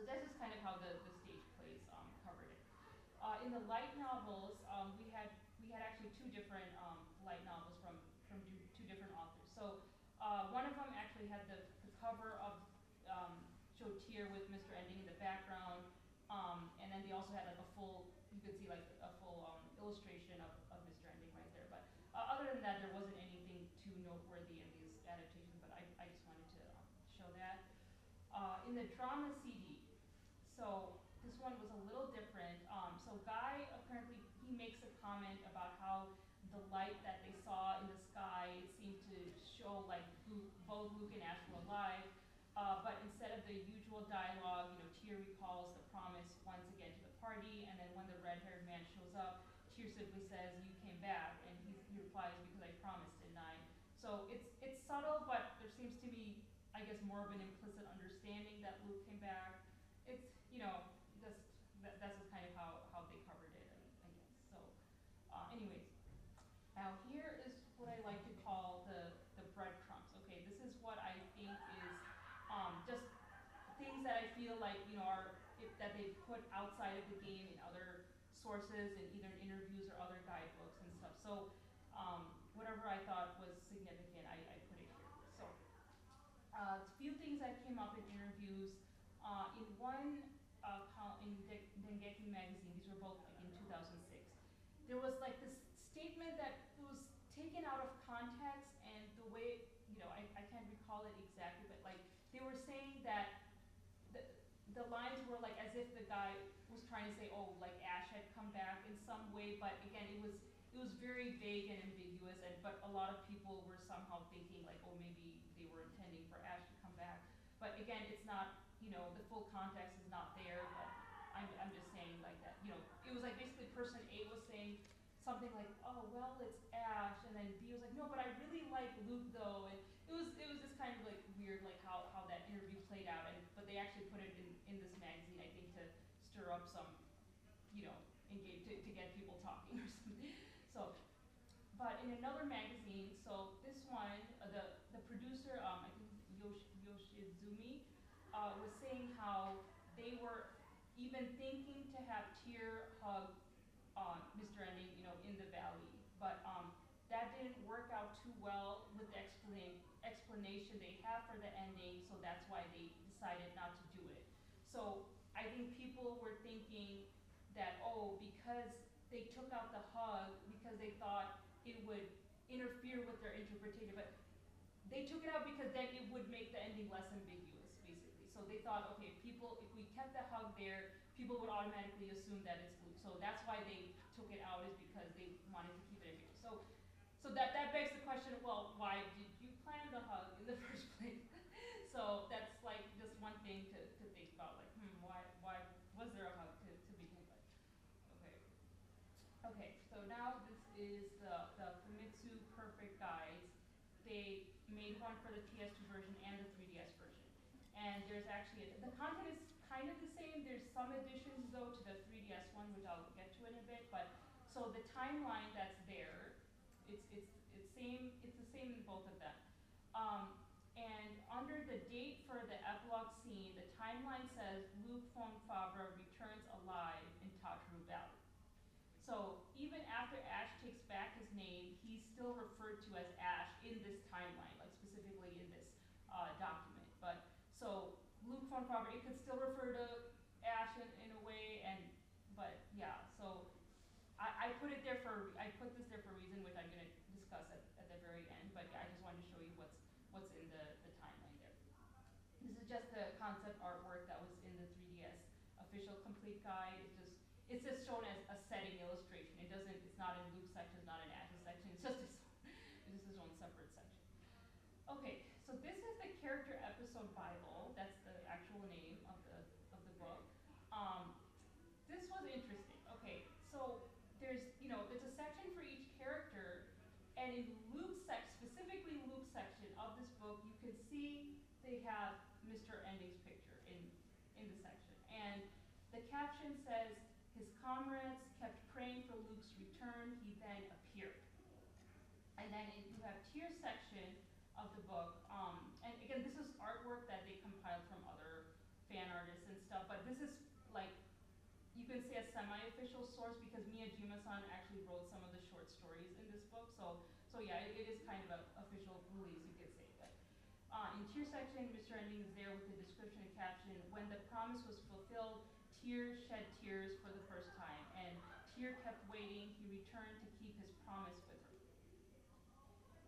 this is kind of how the stage plays covered it. In the light novels, we had actually two different light novels from two different authors. So one of them actually had the cover of showed Tyr with Mr. Ending in the background, and then they also had like a full, you could see like a full illustration of Mr. Ending right there. But other than that, there wasn't anything too noteworthy in these adaptations, but I just wanted to show that. In the drama CD, so this one was a little different. So Guy, apparently, he makes a comment about how the light that they saw in the sky seemed to show like both Luke and Ash were alive. But instead of the usual dialogue, Tyr recalls the promise once again to the party, and then when the red-haired man shows up, Tyr simply says, "You came back," and he replies, "Because I promised, didn't I?" So it's subtle, but there seems to be, I guess, more of an implicit understanding that Luke came back. It's, that's just kind of how they covered it, I guess. So, anyways, now here is what I like to call the breadcrumbs. Okay, this is what I think is just things that I feel like that they put outside of the game in other sources, in either interviews or other guidebooks and stuff. So whatever I thought was significant, I put it here. So a few things that came up in interviews. In one in Dengeki magazine, these were both like in 2006, there was like this statement that was taken out of context, and the way, I can't recall it exactly, but like they were saying that the lines were like as if the guy was trying to say, oh, like Ash had come back in some way, but again, it was very vague and ambiguous, but a lot of people were somehow thinking like, oh, maybe they were intending for Ash to come back. But again, it's not, the full context is not there, but I'm just saying like that, it was like basically person A was saying something like, oh, well, it's Ash, and then B was like, no, but I really like Luke though, and it was just kind of like weird, like how that interview played out, but they actually put it in this magazine, I think, to stir up some, engage, to get people talking or something. So, but in another magazine, so this one, the producer, I think Yoshizumi, was saying how they were even thinking to have Tyr hug Mr. Ending, in the valley, but that didn't work out too well with the explanation they have for the ending, so that's why they decided not to do it. So I think people were thinking that, oh, because they took out the hug, because they thought it would interfere with their interpretation, but they took it out because then it would make the ending less ambiguous, basically. So they thought, okay, if we kept the hug there, people people would automatically assume that it's Luke. So that's why they took it out, is because they wanted to keep it ambiguous. So that begs the question, well, why did you plan the hug in the first place? So that's like just one thing to think about, like, why was there a hug to begin with? Okay, so now this is the Famitsu Perfect Guides. They made one for the PS2 version and the 3DS version. And there's actually, the content is kind of the same. There's some additions though to the 3DS one, which I'll get to in a bit. But so the timeline that's there, it's the same in both of them. And under the date for the epilogue scene, the timeline says Luke von Favre returns alive in Tatru Valley. So even after Ash takes back his name, he's still referred to as Ash in this timeline, like specifically in this document. But so Luke von Favre, it could still refer to Ash in a way, but yeah. So I put this there for a reason, which I'm going to discuss at the very end. But yeah, I just wanted to show you what's in the timeline there. This is just the concept artwork that was in the 3DS official complete guide. It's just shown as a setting illustration. It's not in Luke's section, it's not in Ash's section. It's just its own separate section. Okay, so this is the Character Episode Bible. That's the actual name of the book. This was interesting. Okay, so there's a section for each character, and in specifically Luke's section of this book, you can see they have Mr. Ending's picture in the section, and the caption says, "His comrades kept praying for Luke's return. He then appeared." And then you have Tyr's section of the book, and again, this is artwork that they compiled from other fan artists and stuff. But this is like, you can say a semi-official source because Miyajima-san actually wrote some of the short stories in this book. So yeah, it is kind of an official release, you could say. But in Tyr section, Mr. Ending is there with the description and caption. "When the promise was fulfilled, Tyr shed tears for the first time, and Tyr kept waiting. He returned to keep his promise with her."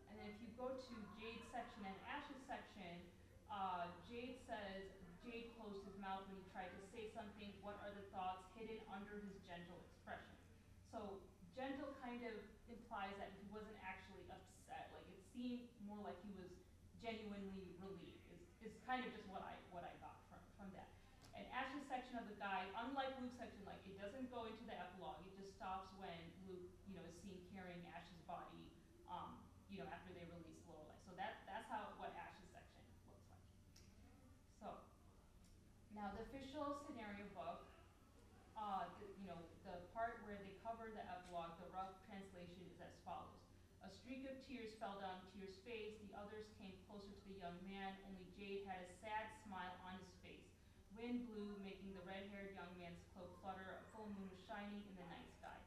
And then if you go to Jade's section and Ash's section, Jade closed his mouth when he tried to say something. What are the thoughts hidden under his gentle expression? So gentle kind of implies that he wasn't actually upset. Like, it seemed more like he was genuinely relieved. Is kind of just what I got from that. And Ash's section of the guide, unlike Luke's section, like, it doesn't go into the epilogue. It just stops when Luke, is seen carrying Ash's body, after they release Lorelei. So that's what Ash's section looks like. So now the official scenario book, the part where they cover the epilogue, the rough translation is as follows. "A streak of tears fell down Tyr's face. The others came closer to the young man. Only Jade had a sad smile on his face. Wind blew, making the red-haired young man's cloak flutter. A full moon was shining in the night sky."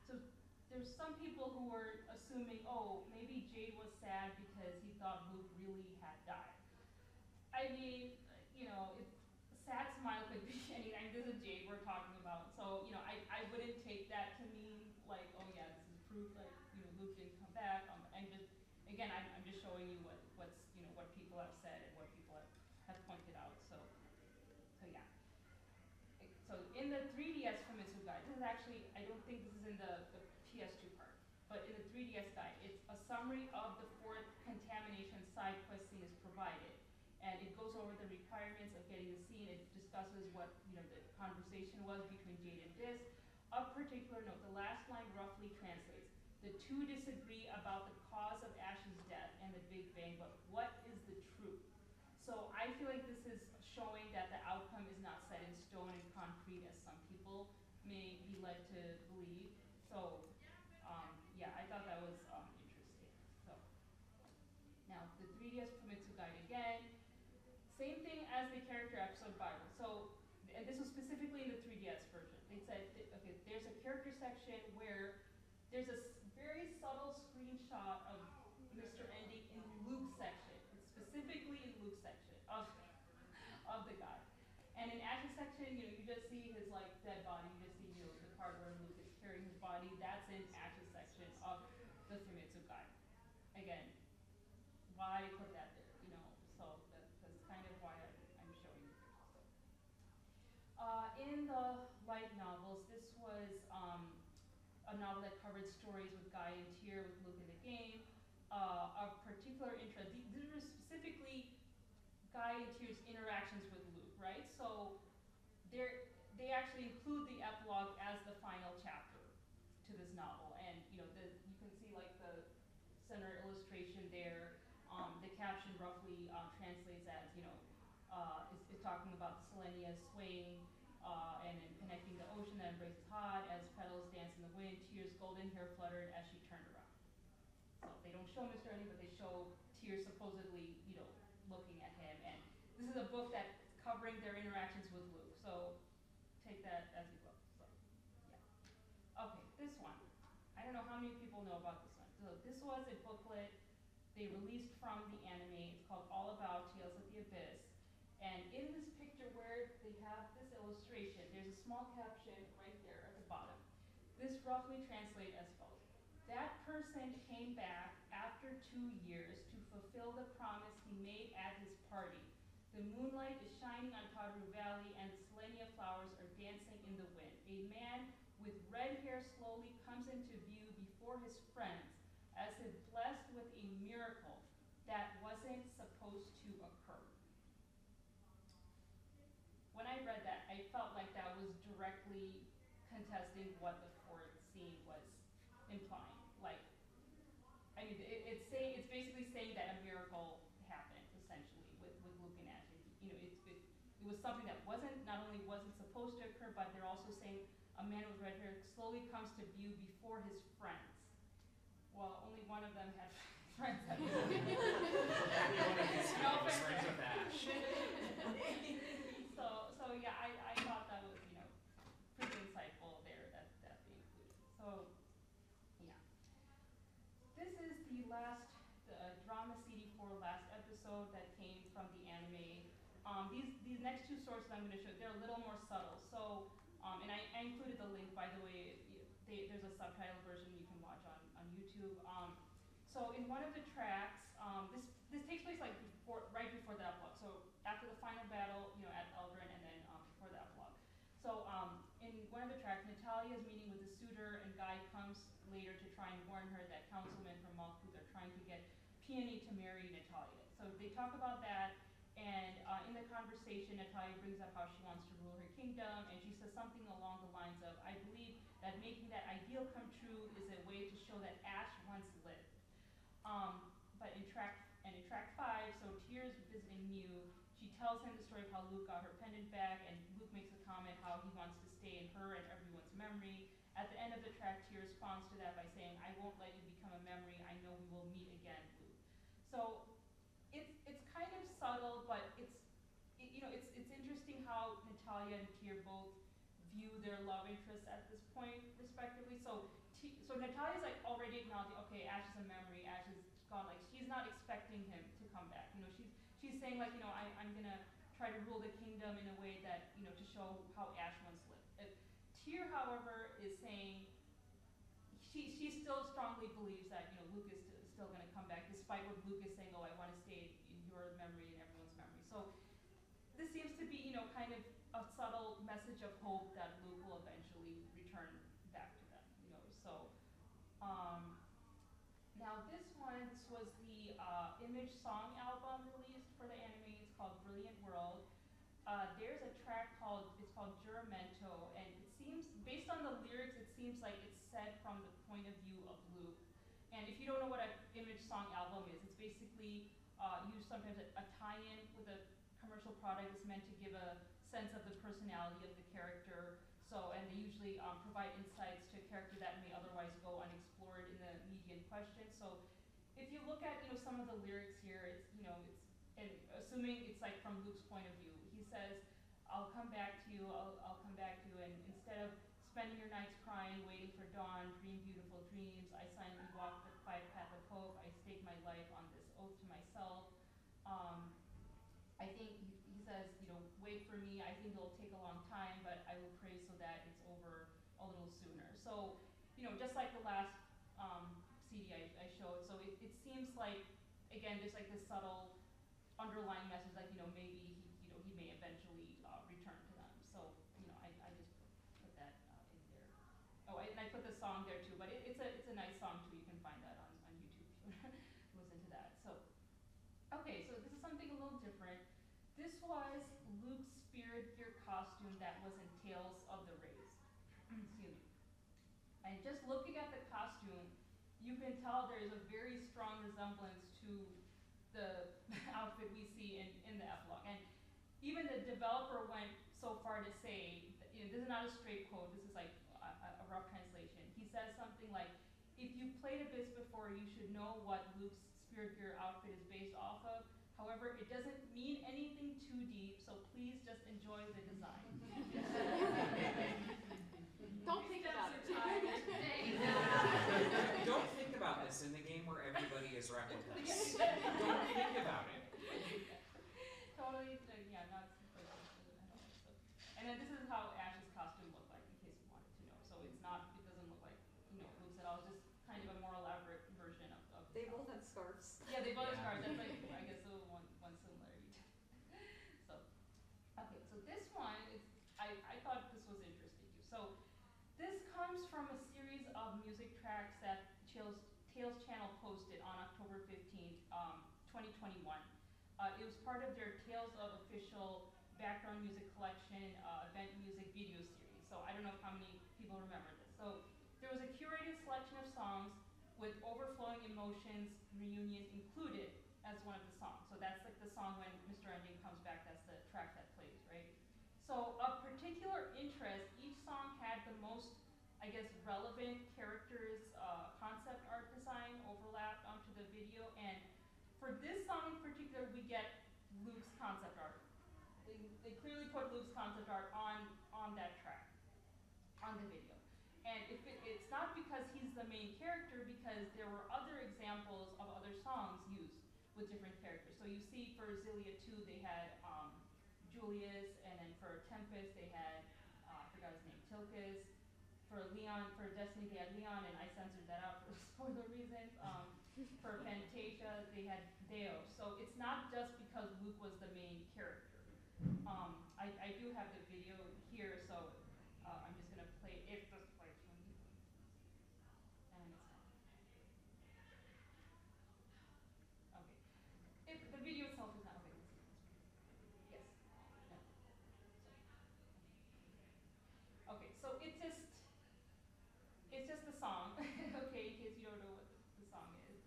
So there's some people who were assuming, oh, maybe Jade was sad because he thought Luke really had died. I mean, a sad smile could be anything. This is Jade we're talking about. So, I wouldn't take that to mean like, oh yeah, this is proof that, Luke didn't come back. I'm just showing you what people have said and what people have pointed out. So yeah. So in the 3DS Famitsu guide, this is actually, I don't think this is in the PS2 part, but in the 3DS guide, it's a summary of the 4th contamination side quest scene is provided. And it goes over the requirements of getting the scene. It discusses what, the conversation was between Jade and Dis. Of particular note, the last line roughly translates, "The two disagree about the cause of Ash's death and the Big Bang, but what is the truth?" So I feel like this is showing that the outcome is not set in stone and concrete as some people may be led to believe. So yeah, I thought that was interesting. So now the 3DS Famitsu guide again. Same thing as the Character Episode Bible. So, and this was specifically in the 3DS version. They said, okay, there's a character section where there's a very subtle screenshot of Mr. Ending in Luke's section. It's specifically in Luke's section of the guide. And in Ash's section, you just see his dead body. You just see, the part where Luke is carrying his body. That's in Ash's section of the Famitsu guide. Again, why put that there? So that's kind of why I'm showing you. In the light novels, this was a novel that covered stories with Guy and Tyr, with Luke in the game. Of particular interest, these were specifically Guy and Tyr's interactions with Luke, right? So they actually include the epilogue as the final chapter to this novel, and you can see like the center illustration there. The caption roughly translates as is talking about the Selenia swaying and then connecting the ocean that embraces Hod as petals dance in the wind. Tyr's golden hair fluttered as she turned around. So they don't show Mr. Ernie, but they show Tyr supposedly, looking at him. And this is a book that's covering their interactions with Luke. So take that as you will. So yeah. Okay, this one. I don't know how many people know about this one. So this was a booklet they released from the anime. It's called All About Tales of the Abyss. And in this picture where they have this illustration, there's a small caption right there at the bottom. This roughly translates as follows. That person came back after 2 years to fulfill the promise he made at his party. The moonlight is shining on Tadru Valley and Selenia flowers are dancing in the wind. A man with red hair slowly comes into view before his friends as if blessed with a miracle that wasn't supposed to occur. When I read that, I felt like that was directly contesting what the fourth scene was implying. Like, I mean, it's basically saying that a miracle happened essentially with Luke and Ash. It was something that not only wasn't supposed to occur, but they're also saying a man with red hair slowly comes to view before his friends. Well, only one of them had friends at this point. Everyone in this game is friends with Ash. So yeah, I thought that was, pretty insightful there that they included. So yeah. This is the last drama CD4 last episode that came from the anime. These next two sources I'm going to show, they're a little more subtle. So, and I included the link, by the way. There's a subtitled version you can watch on YouTube. So in one of the tracks, this takes place like right before the epilogue. So after the final battle, at Eldrin, and then before the epilogue. So in one of the tracks, Natalia is meeting with the suitor, and Guy comes later to try and warn her that councilmen from Malkuth are trying to get Peony to marry Natalia. So they talk about that, and in the conversation, Natalia brings up how she wants to rule her kingdom, and she says something along the lines of, I believe that making that ideal come true is a way to show that Ash once lived. But in track 5, so Tyr's visiting Mew, she tells him the story of how Luke got her pendant back, and Luke makes a comment how he wants to stay in her and everyone's memory. At the end of the track, Tyr responds to that by saying, I won't let you become a memory. I know we will meet again, Luke. So it's kind of subtle, but it's interesting how Natalia and Tyr both view their love interests at this point, respectively. So Natalia's like already acknowledging, okay, Ash is a memory. Ash is gone. Like she's not expecting him to come back. She's saying like, I'm gonna try to rule the kingdom in a way that to show how Ash once lived. Tyr, however, is saying she still strongly believes that Luke is still gonna come back, despite what Luke is saying. Oh, I want to stay in your memory and everyone's memory. So this seems to be kind of a subtle message of hope that Luke will eventually return back to them. So. Now this was the Image song album released for the anime. It's called Brilliant World. There's a track it's called Juramento, and it seems, based on the lyrics, it seems like it's said from the point of view of Luke. And if you don't know what an Image song album is, it's basically used sometimes a tie-in with a commercial product. It's meant to give a sense of the personality of the character. So, and they usually provide insights to a character that may otherwise go unexplored in the media in question. So, if you look at some of the lyrics here, it's and assuming it's like from Luke's point of view, he says, "I'll come back to you. I'll come back to you." And instead of spending your nights crying, waiting for dawn, dream beautiful dreams, I silently walk the quiet path of hope. I stake my life on this oath to myself. I think he says, wait for me. I think it'll take a long time, but I will pray so that it's over a little sooner. So, just like the last CD I showed, so it seems like, again, there's like this subtle underlying message, like maybe he may eventually return to them. So song there too, but it's a nice song too. You can find that on YouTube if you listen to that. So, okay, so this is something a little different. This was Luke's spirit gear costume that was in Tales of the Rays. Excuse me. And just looking at the costume, you can tell there's a very strong resemblance to the outfit we see in the epilogue. And even the developer went so far to say, that, this is not a straight quote, this is like a rough translation. He says something like, if you played Abyss before, you should know what Luke's spirit gear outfit is based off of. However, it doesn't mean anything too deep, so please just enjoy the design. Don't think about it. Don't think about this in the game where everybody is replicas. Don't think about it. Totally, yeah, not super at all. So, and then this is how Ash's costume looked like, in case you wanted to know. So it's not, it doesn't look like, Luke's at all. It's just kind of a more elaborate version of They his both outfit. had scarves. Yeah, they both have Yeah. scars. That's like, I guess, the one similarity. So, okay, so this one is, I thought this was interesting too. So, this comes from a series of music tracks that Tales channel posted on October 15th, 2021. It was part of their Tales of Official Background Music Collection event music video series. So I don't know how many people remember this. So there was a curated selection of songs with overflowing emotions, reunions included as one of the songs. So that's like the song when Mr. Ending comes back, that's the track that plays, right? So of particular interest, each song had the most, I guess, relevant characters, concept art design overlapped onto the video. And for this song in particular, we get Luke's concept art. They clearly put Luke's concept art on that track, on the video. And it's not because he's the main character, because there were other examples of other songs used with different characters. So you see for Zillia 2, they had Julius, and then for Tempest, they had, I forgot his name, Tilkus. For Leon, for Destiny, they had Leon, and I censored that out for spoiler reasons. For Fantasia, they had Deo. So it's not just because Luke was the main character. I do have the video here, so I'm just gonna play it if this plays. And it's not. Okay. If the video itself is not okay. Yes. No. Okay, so it's just the song. Okay, in case you don't know what the song is.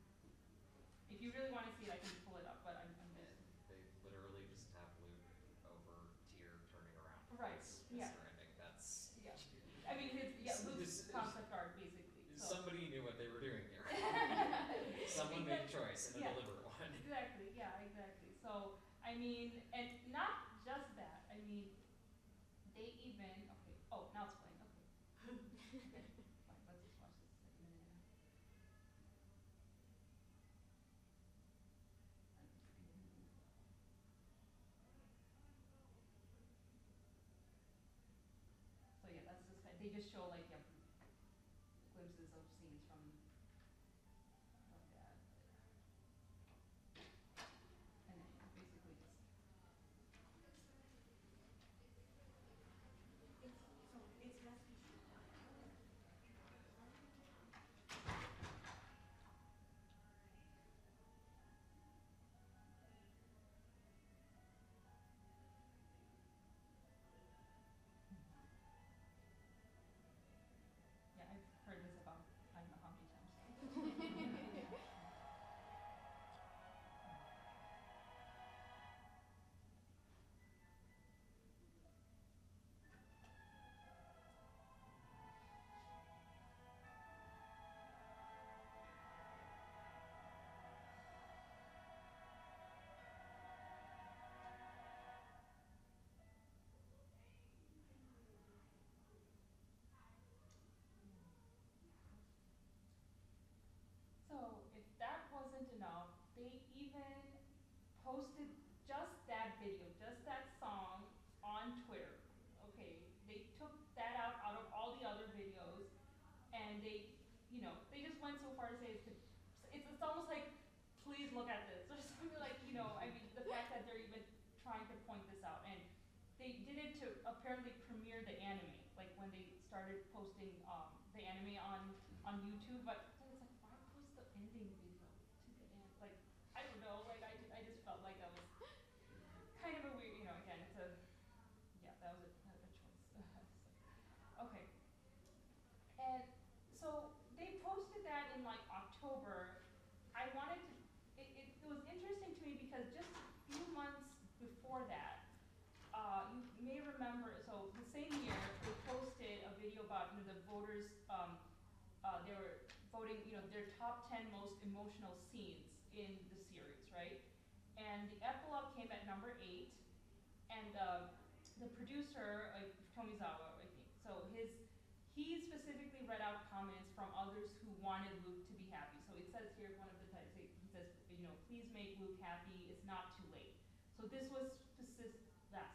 If you really want to see it, I can pull it up, but I'm just. They literally just have Luke over tier turning around. Right, It's yeah. Mr. Ending. That's Yeah. I mean, Luke's concept art, basically. So. Somebody knew what they were doing here. Someone made a choice and a Yeah. deliberate one. Exactly, yeah, exactly. So, I mean, and not just that, I mean, they even, okay, oh, now it's playing, okay. Okay, fine, let's just watch this like a minute and a half. So yeah, that's just, they just show like, yeah, glimpses of scenes from that. And then basically just. Yeah, I've heard this about, I don't know how many times. So, if that wasn't enough, they even posted just that video, just that song on Twitter. Okay, they took that out of all the other videos, and they just went so far to say it's almost like, please look at this, or something like, I mean, the fact that they're even trying to point this out. And they did it to apparently premiere the anime, like when they started posting the the anime on YouTube, but then it's like, why post the ending video to the end? Like, I don't know, like I just felt like that was kind of a weird, again, it's a, yeah, that was a choice. Okay. And so they posted that in like October. I wanted to, it was interesting to me because just a few months before that, you may remember, so the same year, they posted a video about, the voters, they were voting, their top 10 most emotional scenes in the series, right? And the epilogue came at number 8, and the producer, Tomizawa, I think, so he specifically read out comments from others who wanted Luke to be happy. So it says here, one of the types, he says, please make Luke happy, it's not too late. So this was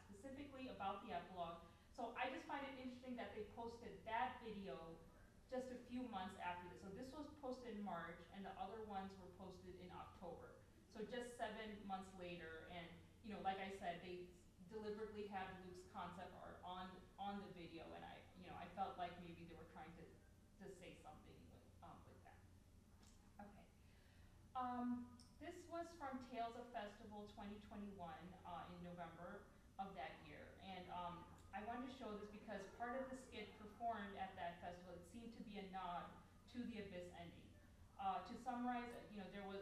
specifically about the epilogue. So I just find it interesting that they posted that video just a few months after this. So this was posted in March, and the other ones were posted in October. So just 7 months later, and like I said, they deliberately had Luke's concept art on the video, and I felt like maybe they were trying to say something with that. Okay. This was from Tales of Festival 2021 in November of that year, and I wanted to show this because part of the skit performed at that festival, it seemed to be a nod to the Abyss ending. To summarize, they were,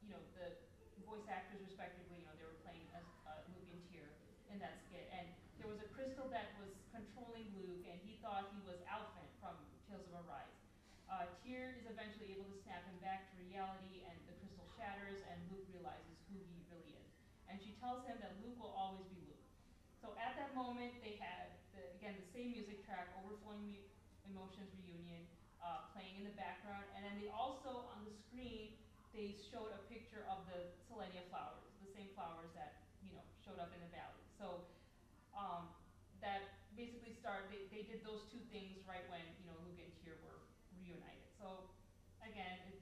the voice actors respectively, they were playing as Luke and Tyr in that skit, and there was a crystal that was controlling Luke, and he thought he was Alphen from Tales of Arise. Tyr is eventually able to snap him back to reality, and the crystal shatters, and Luke realizes who he really is. And she tells him that Luke will always be Luke. So at that moment, they had, again, the same music track, Overflowing Emotions Reunion, playing in the background, and then they also, on the screen, they showed a picture of the Selenia flowers, the same flowers that, showed up in the valley. So that basically started, they did those two things right when, Luke and Tyr were reunited. So again, it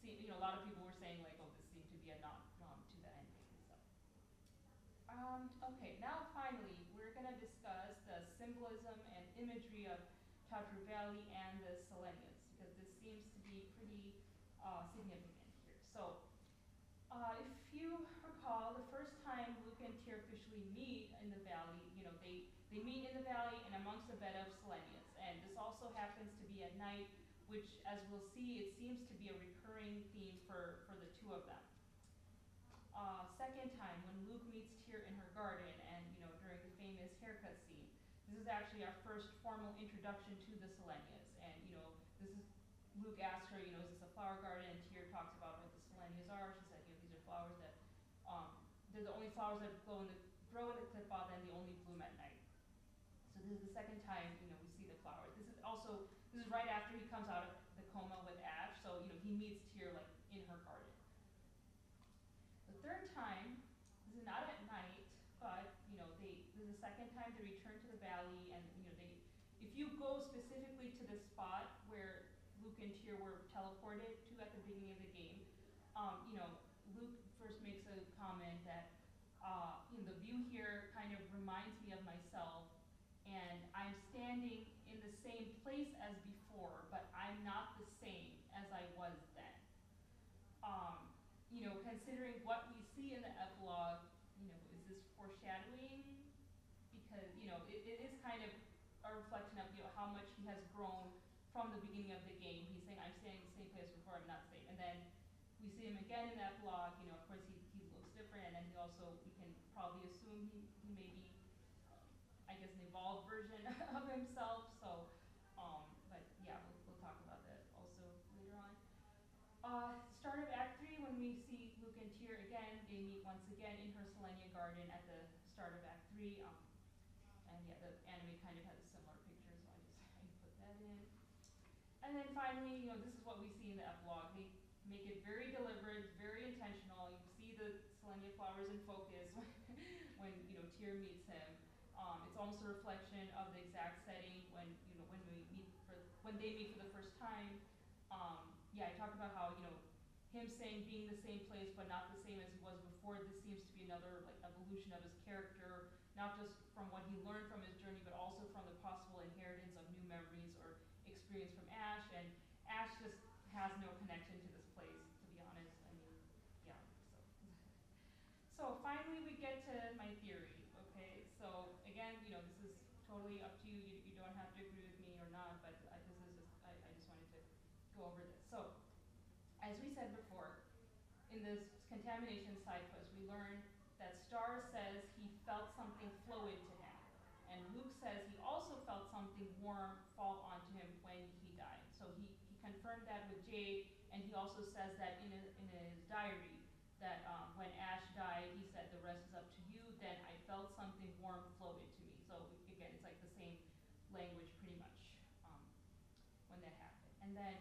seemed, a lot of people were saying like, oh, this seemed to be a nod to the ending. So, okay, now finally, we're gonna discuss the symbolism and imagery of Tatru Valley and the Selenians, because this seems to be pretty significant here. So, if you recall, the first time Luke and Tyr officially meet in the valley, they meet in the valley and amongst a bed of Selenians. And this also happens to be at night, which, as we'll see, it seems to be a recurring theme for the two of them. Second time, when Luke meets Tyr in her garden and, during the famous haircut scene, this is actually our first formal introduction to the Selenias. And, this is, Luke asks her, is this a flower garden? And Tyr talks about what the Selenias are. She said, these are flowers that, they're the only flowers that grow in the clip-off, and they only bloom at night. So this is the second time, we see the flowers. This is right after he comes out of the coma with Ash, so, he meets Tyr, like, in her garden. The third time, this is not at night, but, this is the second time they return to the valley, and, if you go specifically to the spot where Luke and Tyr were teleported to at the beginning of the game, Luke first makes a comment that, the view here kind of reminds me of myself, and I'm standing in the same place as before, but I'm not the same as I was then. Considering what we see in the epilogue, is this foreshadowing? Because, it is kind of a reflection of, how much he has grown from the beginning of the game. He's saying, I'm standing in the same place before, I'm not the same. And then we see him again in the epilogue, of course he looks different, and then we can probably assume he may be, I guess, an evolved version of himself. So, but yeah, we'll talk about that also later on. Start of Act 3, when we see Luke and Tyr again, they meet once again in her Selenia garden at the start of Act 3. And yeah, the anime kind of has a similar picture, so I put that in. And then finally, this is what we see in the epilogue. They make it very deliberate, very intentional. You see the Selenia flowers in focus when Tyr meets him. It's almost a reflection of the exact setting when they meet for the first time. I talked about how him saying being the same place but not the same as he was before. This seems to be another like evolution of his character, not just from what he learned from his journey, but also from the possible inheritance of new memories or experience from Ash, and Ash just has no connection to this place, to be honest. I mean, yeah, so finally we get to my theory, okay? So again, this is totally up to you. You don't have to agree with me or not, but I just wanted to go over this. So, as we said before, in this contamination side quest, we learned that Star says he felt something flow into him. And Luke says he also felt something warm fall onto him when he died. So he confirmed that with Jade, and he also says that in his diary, that when Ash died, he said, the rest is up to you. Then I felt something warm flow into me. So again, it's like the same language pretty much when that happened. And then,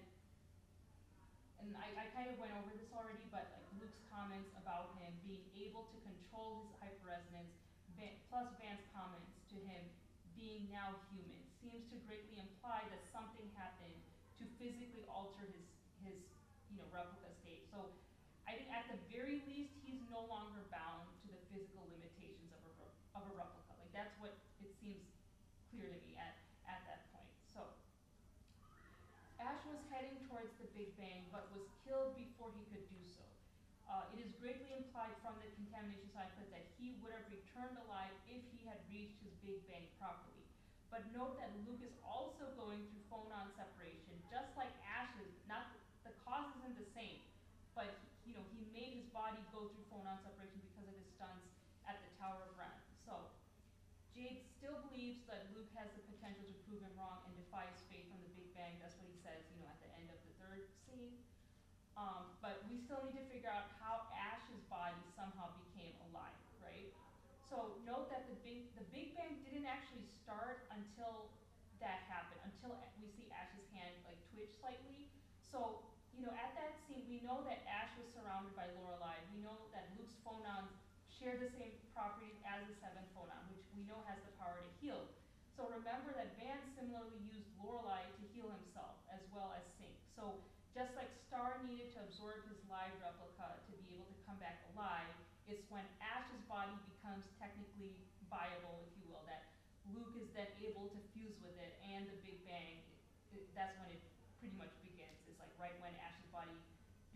and I kind of went over this already, but like Luke's comments about him being able to control his hyperresonance, plus Van's comments to him being now human, seems to greatly imply that something happened to physically alter his replica state. So I think at the very least, he's no longer bound to the physical limitations of a replica. Like that's what it seems clear to me at that point. So Ash was heading towards the Big Bang, but was killed before he could do so. It is greatly implied from the contamination cycle that he would have returned alive if he had reached his Big Bang properly. But note that Luke is also going through phonon separation, just like Ash is. Not the cause isn't the same, but he made his body go through phonon separation because of his stunts at the Tower of Ren. So Jade still believes that Luke has the potential to prove him wrong and defies fate from the Big Bang. That's what he says, at the end of the third scene. But we still need to figure out how Ash's body somehow became alive, right? So note that the Big Bang didn't actually start until that happened, until we see Ash's hand like twitch slightly. So, at that scene, we know that Ash was surrounded by Lorelei. We know that Luke's phonons share the same properties as the seventh phonon, which we know has the power to heal. So remember that Van similarly used Lorelei to heal himself, as well as Sync. So just like Star needed to absorb his live replica to be able to come back alive, it's when Ash's body becomes technically viable, if you will, that Luke is then able to fuse with it, and the Big Bang, that's when it pretty much begins. It's like right when Ash's body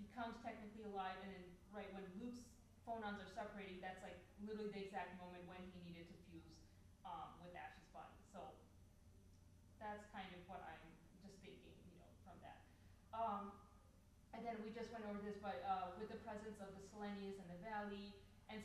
becomes technically alive, and then right when Luke's phonons are separating, that's like literally the exact moment when he needed to fuse with Ash's body. So that's kind of what I'm just thinking, from that. And then we just went over this, but with the presence of the Selenius and the Valley, and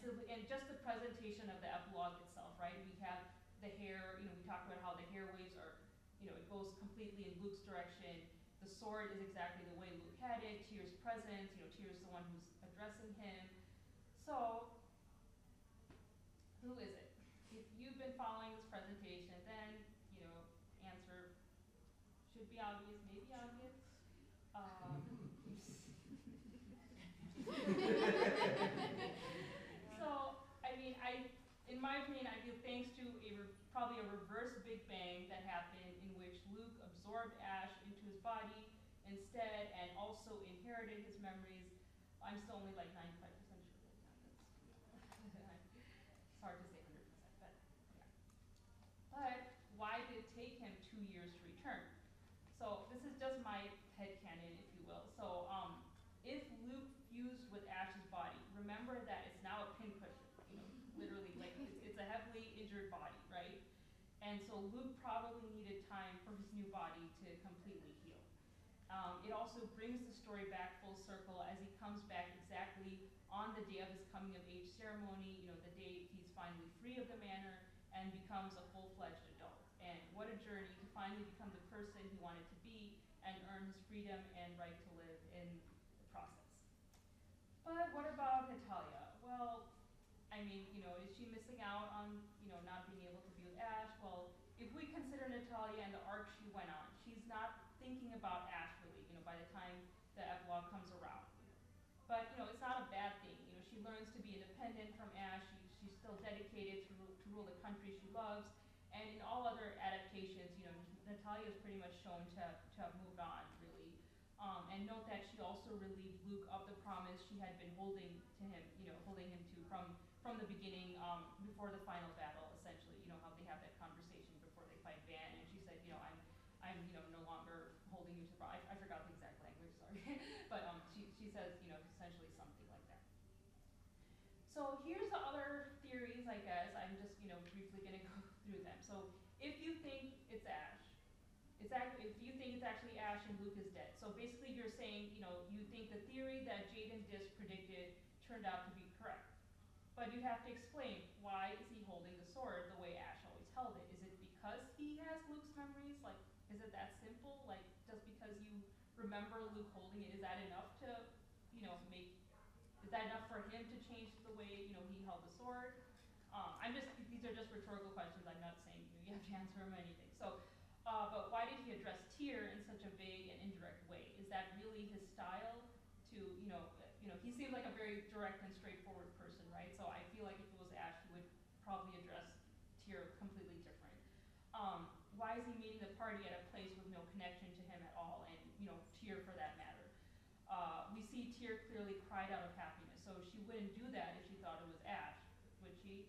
just the presentation of the epilogue itself, right? We have the hair, we talked about how the hair waves are, it goes completely in Luke's direction. The sword is exactly the way Luke had it. Tyr's presence, Tyr's the one who's addressing him. So, who is it? If you've been following this presentation, then, answer should be obvious, maybe obvious. So, in my opinion, I feel thanks to probably a reverse Big Bang that happened in which Luke absorbed Ash into his body instead and also inherited his memories. I'm still only like 95% sure that it's hard to say 100%, but yeah. But why did it take him 2 years to return? So this is just my headcanon, if you will. So if Luke fused with Ash's body, remember that it's now a pincushion, literally, like it's a heavily injured body, right? And so Luke probably needed time for his new body to completely heal. It also brings the story back full circle as he comes back exactly on the day of his coming of age ceremony, the day he's finally free of the manor and becomes a full-fledged adult. And what a journey to finally become the person he wanted to be and earn his freedom and right to live in the process. But what about Natalia? Well, is she missing out on, not being able to be with Ash? Well, if we consider Natalia and the arc she went on, she's not thinking about Ash really, by the time the epilogue comes around. But, it's not a bad thing. She learns to be independent from Ash. She's still dedicated to rule the country she loves. And in all other adaptations, Natalia is pretty much shown to have moved on, really. And note that she also relieved Luke of the promise she had been holding to him, holding him to from the beginning, before the final battle, essentially. How they have that conversation before they fight Van, and she said, I'm no longer So here's the other theories, I guess. I'm just, briefly gonna go through them. So if you think it's Ash, if you think it's actually Ash and Luke is dead. So basically you're saying, you think the theory that Jade and Dis predicted turned out to be correct. But you have to explain, why is he holding the sword the way Ash always held it? Is it because he has Luke's memories? Like, is it that simple? Like, just because you remember Luke holding it, is that enough to, is that enough for him to change the way, he held the sword? These are just rhetorical questions. I'm not saying you have to answer them or anything. So, but why did he address Tyr in such a vague and indirect way? Is that really his style to, he seems like a very direct and straightforward person, right? So I feel like if it was Ash, he would probably address Tyr completely different. Why is he meeting the party at a place with no connection to him at all, and, Tyr for that matter? We see Tyr clearly cried out of happiness, so she wouldn't do that if she thought it was Ash, would she?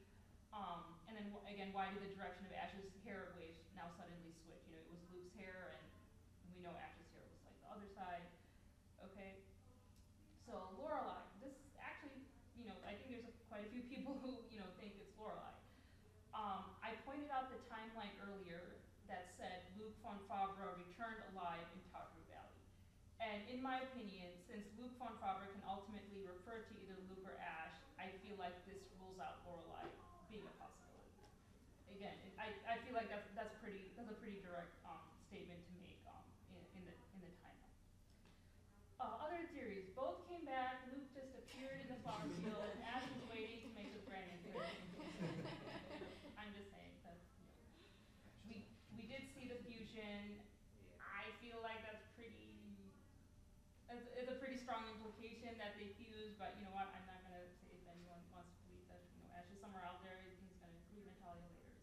And then again, why did the direction of Ash's hair waves now suddenly switch? It was Luke's hair, and we know Ash's hair was like the other side. Okay. So Lorelai, this actually, I think there's quite a few people who, think it's Lorelai. I pointed out the timeline earlier that said Luke von Favre returned alive in Tawdry Valley. And in my opinion, since Luke von Favre can ultimately refer to either Luke or Ash, I feel like this rules out Lorelai being a possibility. Again, I feel like that's a pretty direct statement to make in the timeline. Other theories. Both came back. Luke just appeared in the flower field, and Ash was waiting to make his grand entrance. I'm just saying that we did see the fusion. I feel like that's it's a pretty strong implication that they fused, but you know what? I'm not gonna say if anyone wants to believe that Ash is somewhere out there. He's gonna leave Natalia later.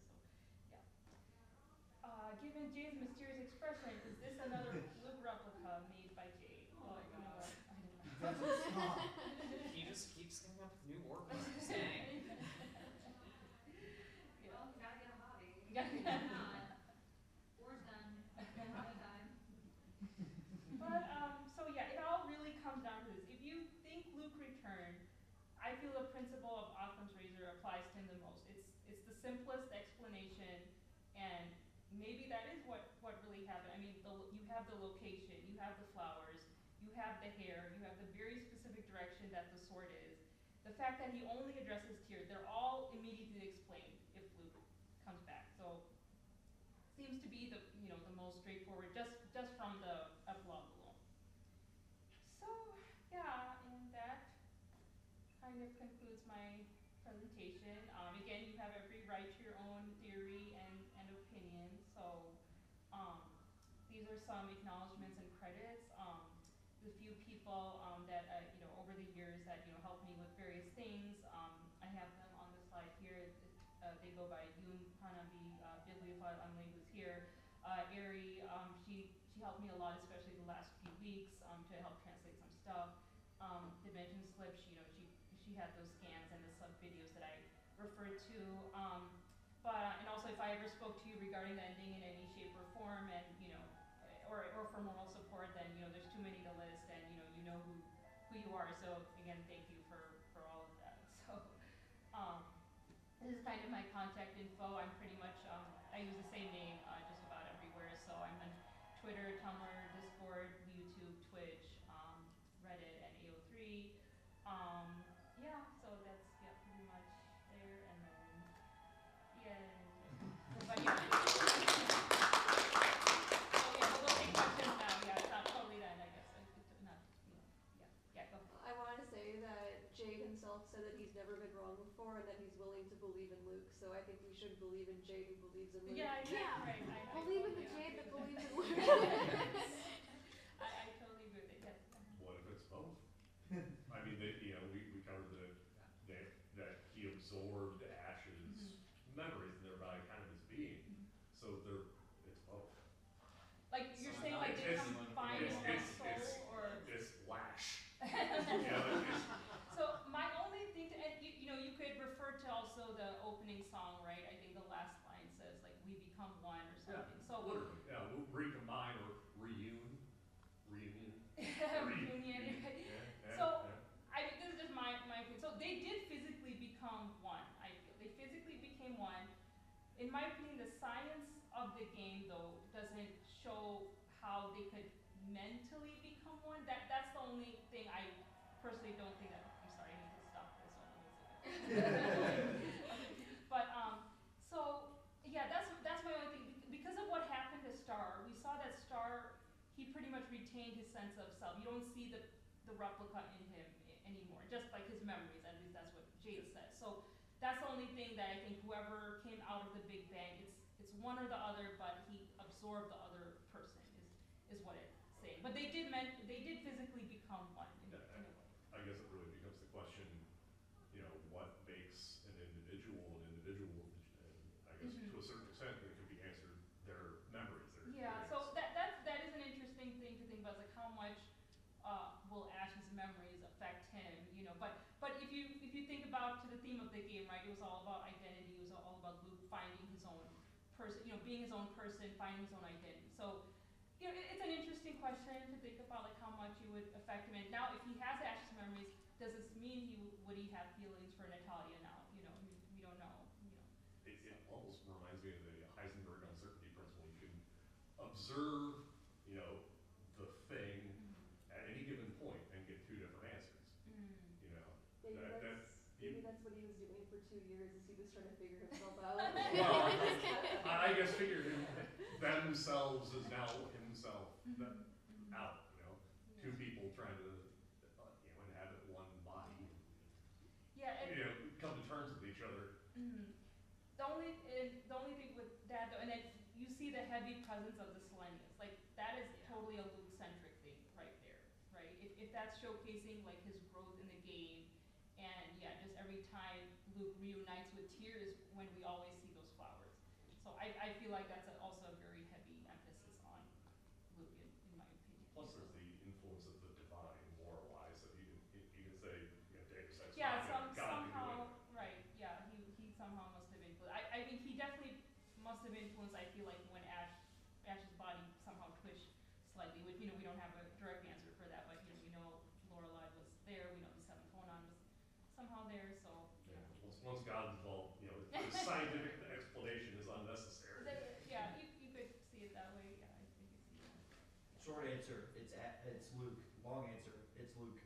So yeah. Given Jade's mysterious expression, is this another Luke replica made by Jade? Well, you know what? I don't know. Doesn't stop. He just keeps coming up with new war crimes. Dang. Well, you gotta get a hobby. Yeah. If not, war's done. Hobby time. But, so yeah, it all really comes down to this. If you think Luke returned, I feel the principle of Occam's razor applies to him the most. It's the simplest explanation, and maybe that is what really happened. I mean, you have the location, you have the flowers, you have the hair, you have the very specific direction that the sword is. The fact that he only addresses Tyr, they're all immediately explained if Luke comes back. So seems to be the most straightforward, just from the epilogue alone. So yeah, and that kind of concludes my presentation. Again, you have every right to your own theory and opinion. So these are some acknowledgments and credits. The few people that over the years that helped me with various things. I have them on the slide here. They go by Yoon Hanabi, Bibliophile Emily, who's here. Ari, she helped me a lot, especially the last few weeks, to help translate some stuff. Dimension Slip, she had those scans and the sub videos that I referred to. And also if I ever spoke to you regarding the ending in any shape or form, and or for moral support, then there's too many to list, and you know who you are. So again, thank you for all of that. So this is kind of my contact info. I'm pretty much I use the same name just about everywhere. So I'm on Twitter, Tumblr, Discord, YouTube, Twitch, Reddit, and AO3. Yeah, so that's pretty much there, and then but yeah. We'll take questions now. Yeah, it's not totally done, I guess. It's not, yeah, go. I want to say that Jade himself said that he's never been wrong before, and that he's willing to believe in Luke. So I think we should believe in Jade who believes in Luke. Yeah, right. Believe in the Jade that believes in Luke. I totally agree with it. Yes. What if it's both? I mean, we covered that he absorbed Ash's memories in their body, kind of his being. So it's both. Like you're So saying, another like they case combine in one soul, or It's Lash. So my only thing, and you could refer to also the opening song, right? I think the last line says like we become one or something. So Literally, we'll recombine or reunion. reunion. So I mean, this is just my opinion. So they did physically personally don't think that, I'm sorry, I need to stop this one. But, so, yeah, that's my only thing. Because of what happened to Star, we saw that Star, he pretty much retained his sense of self. You don't see the replica in him anymore, just like his memories, at least that's what Jade says. So that's the only thing that I think whoever came out of the Big Bang, it's one or the other, but he absorbed the other person, is what it's saying. But they did physically become one in a way. I guess it really becomes the question, what makes an individual, and I guess to a certain extent, it could be answered their memories, their Yeah, experience. so that is an interesting thing to think about, like how much will Ash's memories affect him, But if you think about to the theme of the game, right, it was all about identity, it was all about Luke finding his own person, being his own person, finding his own identity. So, it's an interesting question to think about, like how much it would affect him. And now, if he has Ash's memories, does this mean would he have feelings for Natalia now? We don't know. It almost reminds me of the Heisenberg uncertainty principle. You can observe, the thing at any given point and get two different answers. Maybe that's what he was doing for 2 years, is he was trying to figure himself out. Well, I guess figure themselves is now himself out. Two people trying to inhabit one body. Yeah. Come to terms with each other. The only thing with that, though, and you see the heavy presence of the Selenians, like that is totally a Luke-centric thing right there, right? If that's showcasing like his growth in the game, and yeah, just every time Luke reunites with Tears, when we always see those flowers. So I feel like that's also a very heavy emphasis on Luke, in my opinion. Plus, there's the influence of the divine moralized, so you can say, David says, Yeah, God can do somehow, it. right, yeah, he somehow must have influenced. I mean, he definitely must have influenced, I feel like, when Ash's body somehow twitched slightly, which, we don't have a direct answer for that, but, we know Lorelai was there, we know the seventh phonon was somehow there, so. Yeah, once God's involved, the scientific explanation is unnecessary. Yeah, you could see it that way, yeah, I think it's, Short answer, it's Luke. Long answer, it's Luke.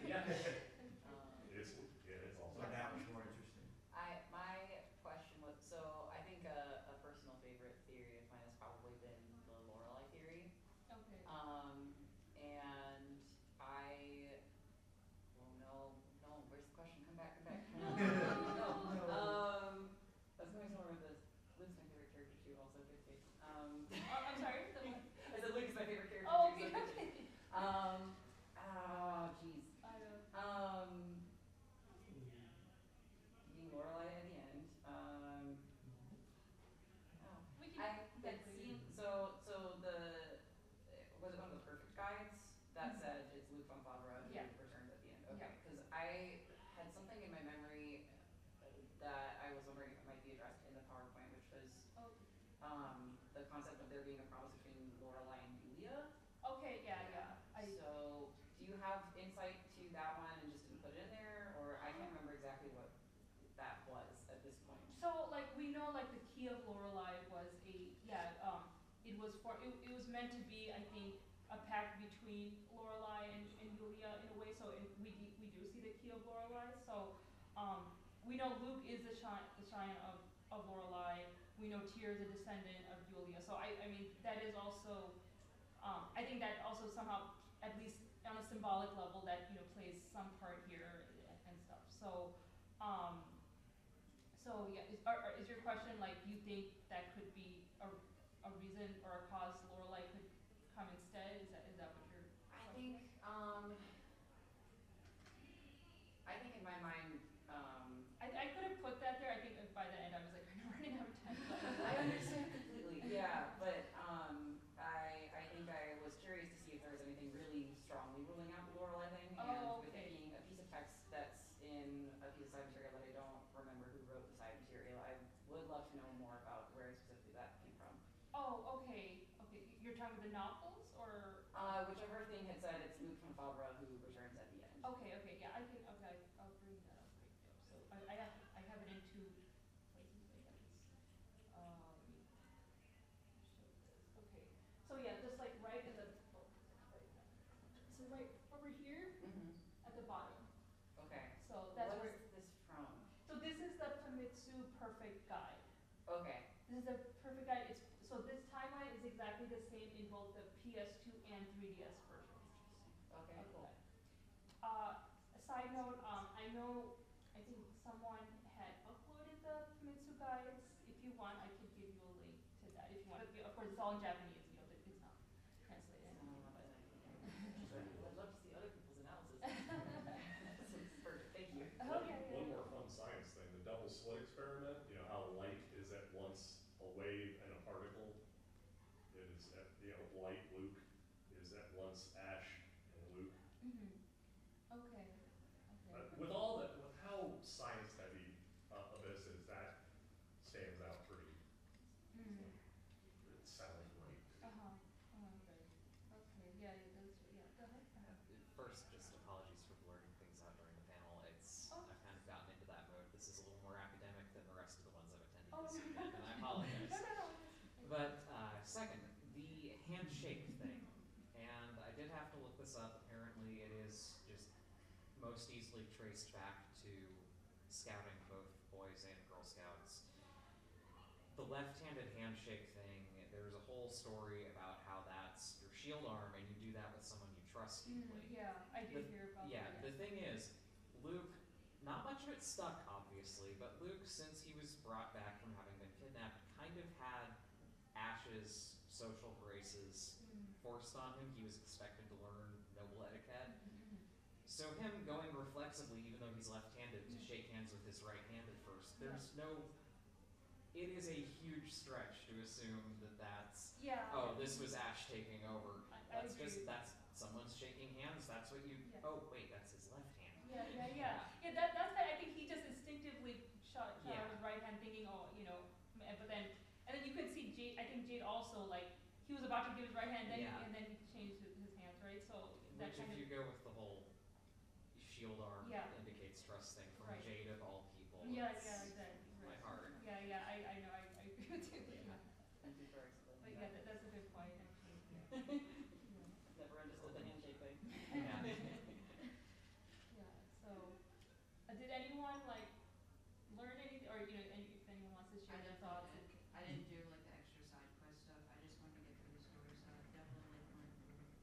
Yeah. It's all So that was more interesting. My question was, so I think a personal favorite theory of mine has probably been the Lorelai theory. Okay. And no, where's the question? Come back. No. I was going somewhere with this. Luke's my favorite character too, also good taste. I'm sorry, the what? I said Luke is my favorite character Oh, too. okay, so good taste. okay. Jeez. I don't. Being Lorelai at the end. We can. It seemed so. Was it one of the perfect guides that said it's Luke von Favre who Yeah. returns at the end? Okay, Yeah. because I had something in my memory that I was wondering if it might be addressed in the PowerPoint, which was Oh, the concept of there being a promise between Lorelai and Julia. okay, yeah. So, do you have insight to that one and just didn't put it in there, or I can't remember exactly what that was at this point. So, like, we know, like, the key of Lorelai was it was meant to be, I think, a pact between Lorelai and Julia in a way. So, we do see the key of Lorelai. So, we know Luke is the scion of Lorelai. We know Tyr is a descendant of Julia. So, I mean, that is also, I think that also somehow, at least on a symbolic level, that plays some part here and stuff. So, yeah, is your question like, you think that could be a reason or a cause Lorelai could come instead? Is that what you're? I think in my mind, I could have put that there. I think by the end I was like, I'm running out of time. I understand completely. Yeah, but I think I was curious to see if there was anything really strongly ruling out the Lorelai thing, and with it being a piece of text that's in a piece of side material that I don't remember who wrote the side material, I would love to know more about where specifically that came from. Oh, okay. You're talking about the novels, or? Whichever thing had said it's Luke von Favre who returns at the end. Okay, yeah, I'll bring that up right there. So I have it in two places, I guess. Okay. So yeah, just like right in the, so right over perfect guide. Okay. This is a perfect guide. So this timeline is exactly the same in both the PS2 and 3DS versions. Okay, cool. A side note, I think someone had uploaded the Famitsu guides. If you want, I could give you a link to that if you want. But of course, it's all in Japanese, it's not translated. I'd love to see other people's analysis. Perfect, thank you. Okay. One more fun science thing, the double slit experiment, how light is at once a wave and a particle. It is at, light Luke is at once ash and Luke. Mm-hmm. Okay. With how science heavy this is, that stands out pretty. Mm-hmm. It sounds great. Uh-huh. Okay. Okay. Yeah, go ahead. First, just apologies for blurting things out during the panel. I've kind of gotten into that mode. This is a little more academic than the rest of the ones I've attended this weekend, and I apologize. No. But second, the handshake thing, and I did have to look this up. Apparently, it is just most easily traced back to scouting, both boys and Girl Scouts. The left-handed handshake thing, there's a whole story about how that's your shield arm, and you do that with someone you trust deeply. Yeah, I did hear about that. Yeah, the thing is, Luke, not much of it stuck, obviously, but Luke, since he was brought back from having been kidnapped, kind of had Ash's social graces forced on him. He was expected to learn noble etiquette. So him going reflexively, even though he's left-handed, to shake hands with his right hand at first, it is a huge stretch to assume that that's, this was Ash taking over. That's someone's shaking hands, that's what you, that's his left hand. Yeah, that's I think he just instinctively shot out his right hand thinking, and then you could see Jade, I think Jade also, he was about to give his right hand, and then he changed his hands, right? So that Which, if you go with the whole shield arm, indicates trust thing from Jade of all people. Yeah, exactly. My heart. I know, I agree with you. Thank you for explaining. But that's a good point, actually. Never understood the handshake thing. So, did anyone learn anything, or if anyone wants to share their thoughts? I didn't do the extra side quest stuff. I just wanted to get through the story, so I definitely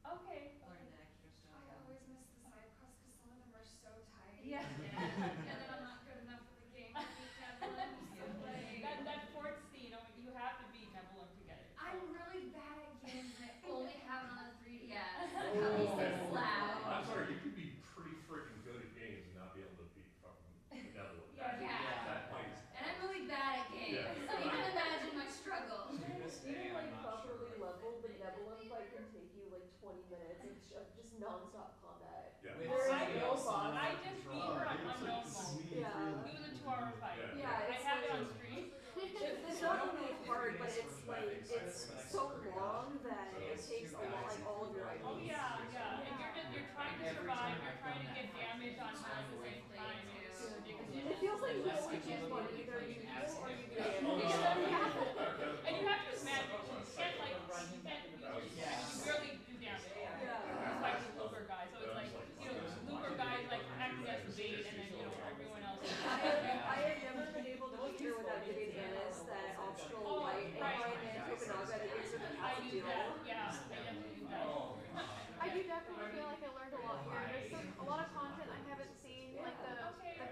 Okay. learn the extra stuff. I always miss the side quests because some of them are so tight. Yeah. And then I'm not good enough for the game to beat Nebulum. That fourth scene, you have to beat Nebulum to get it. I'm really bad at games that only have it on the 3DS. At least it's loud. I'm sorry, you could be pretty freaking good at games and not be able to beat fucking Neville. That plays. And I'm really bad at games. So you can imagine my struggle. To this day, I'm not sure. Properly leveled, the Nebulum fight can take you 20 minutes of just non-stop combat. Yeah. With There somebody is no else in boss. the I just beat her on unknown mode. Yeah. It was a 2-hour fight. Yeah. I have it on stream. It's not only hard, but it's so long that it takes all of your items. Oh yeah. And you're trying to survive, you're trying to get damage on her at the same time. It's ridiculous. It feels like you can only choose one, either you heal or you do damage. And you have to use magic. You barely do damage. It's like the Luger guy. So it's Luger guy acting as bait, and then everyone else. I have never been able to beat her without giving Annis that optional light and Tokunaga that gives her the I pass use deal. that. Yeah, I definitely use that. I do definitely feel like I learned a lot here. There's a lot of content I haven't seen, like the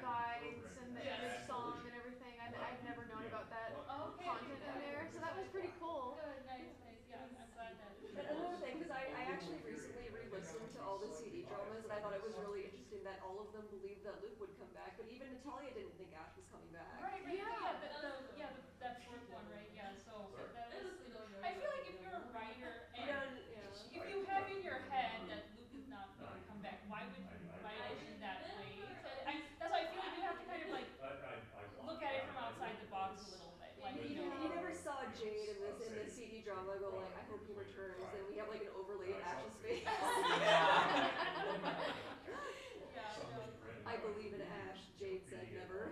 guides and the image song and everything. I've never known about that content in there, so that was pretty cool. Good, nice. Yeah, I'm glad that. And another thing, because I actually recently re-listened to all the CD dramas, and I thought it was really interesting that all of them believed that Luke would come back, but even Natalia didn't think Ash was coming back. Right. That fourth one, right? Yeah. So that was. I feel like if you're a writer and if you have in your head that Luke is not going to come back, why would you write it in that way? That's why I feel like you have to kind of look at it from outside the box a little bit. You never saw Jade in the CD drama go I hope he returns, and we have an overlay of Ash's face. I believe in Ash, Jade said never.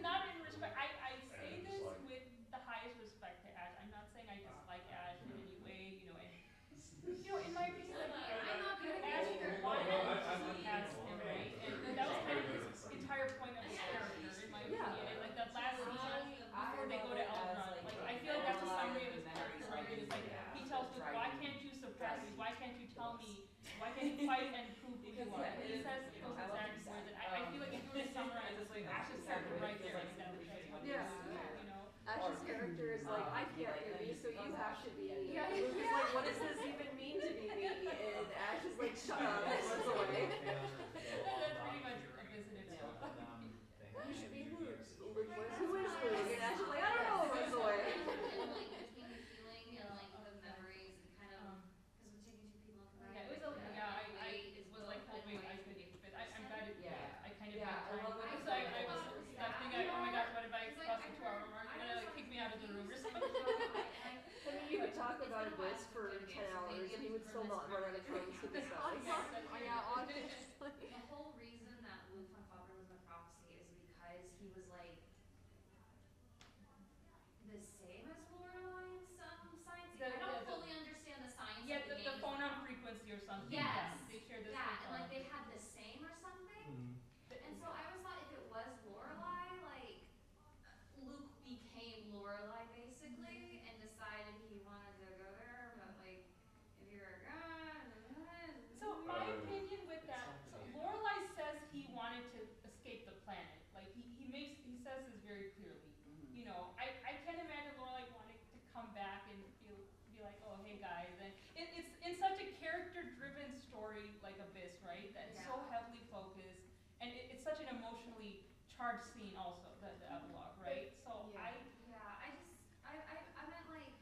Not in respect. I say this with the highest respect to Ash. I'm not saying I dislike Ash in any way, in my opinion, I'm not good at Ash either. wanted to cast him, right? And that was kind of his entire point of his character, in my opinion. And fight and poop if you Because, want. yeah, He it is, says you those know, I love exact to be words, and sad. I feel like if you were to summarize This way, Ash's it's character right feels there, like that's super shitty what when it Yeah. is, you know? Ash's character is like, I He, can't like, hear then you, he so you becomes have Ash to at be. the end. Yeah, Luke is like, what does this even mean to be me? And Ash is like, shut up, and runs away. That's pretty much Abyss in It's itself. one of them things You should be maybe Luke. use Luke was, situations who is where Luke? And Ash is like, I don't know, runs away. And like between the feeling and like the memories and kind of, because we're taking two people and Yeah, it was a, I was like hoping I could, but I'm glad it, I kind of Yeah, had I time. love it. Because I was expecting, oh my gosh, what if I cross the 2 hour mark, and like kick me out of the room or something. I mean, you could talk about Abyss for 10 hours and he would still not run out of terms to discuss. Yeah, honestly. the whole reason that Luke von Faber was in the prophecy is because he was like the same as Lorelai in some science. I don't fully understand the science Yeah, of the the game. phone on frequency or something. Yes. They share this. Yeah, and like they had the same or something. And so I always thought if it was Lorelai, like Luke became Lorelai basically and decided he wanted to go there, but like if you're a god. So my opinion with that, so Lorelai says he wanted to escape the planet. Like he says this very clearly. You know, I can't imagine Lorelai wanting to come back and be like, oh hey guys, and it's in such a character-driven story like Abyss, right? That's so heavily focused, and it's such an emotionally charged scene also, the epilogue, right? So I meant like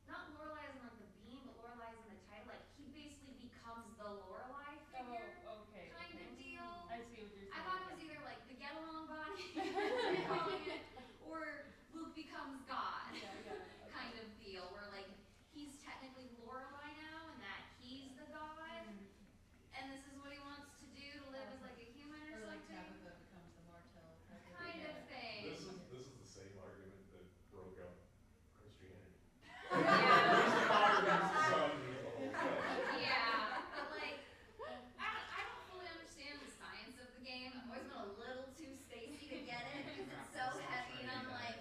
not Lorelai as in like the beam, but Lorelai as in the title. Like he basically becomes the Lorelai figure okay. kind of deal. I see what you're saying. I thought it was either like the get along body, calling it, or Luke becomes God kind of deal, where like he's technically Lorelai now, and that he's the god, and this is what he wants to do to live as like a human or Or like something. Tabitha becomes the Martell. Kind of thing. This is the same argument that broke up Christianity. Yeah, but like, I don't fully understand the science of the game. I've always been a little too spacey to get it because it's so heavy, and I'm like,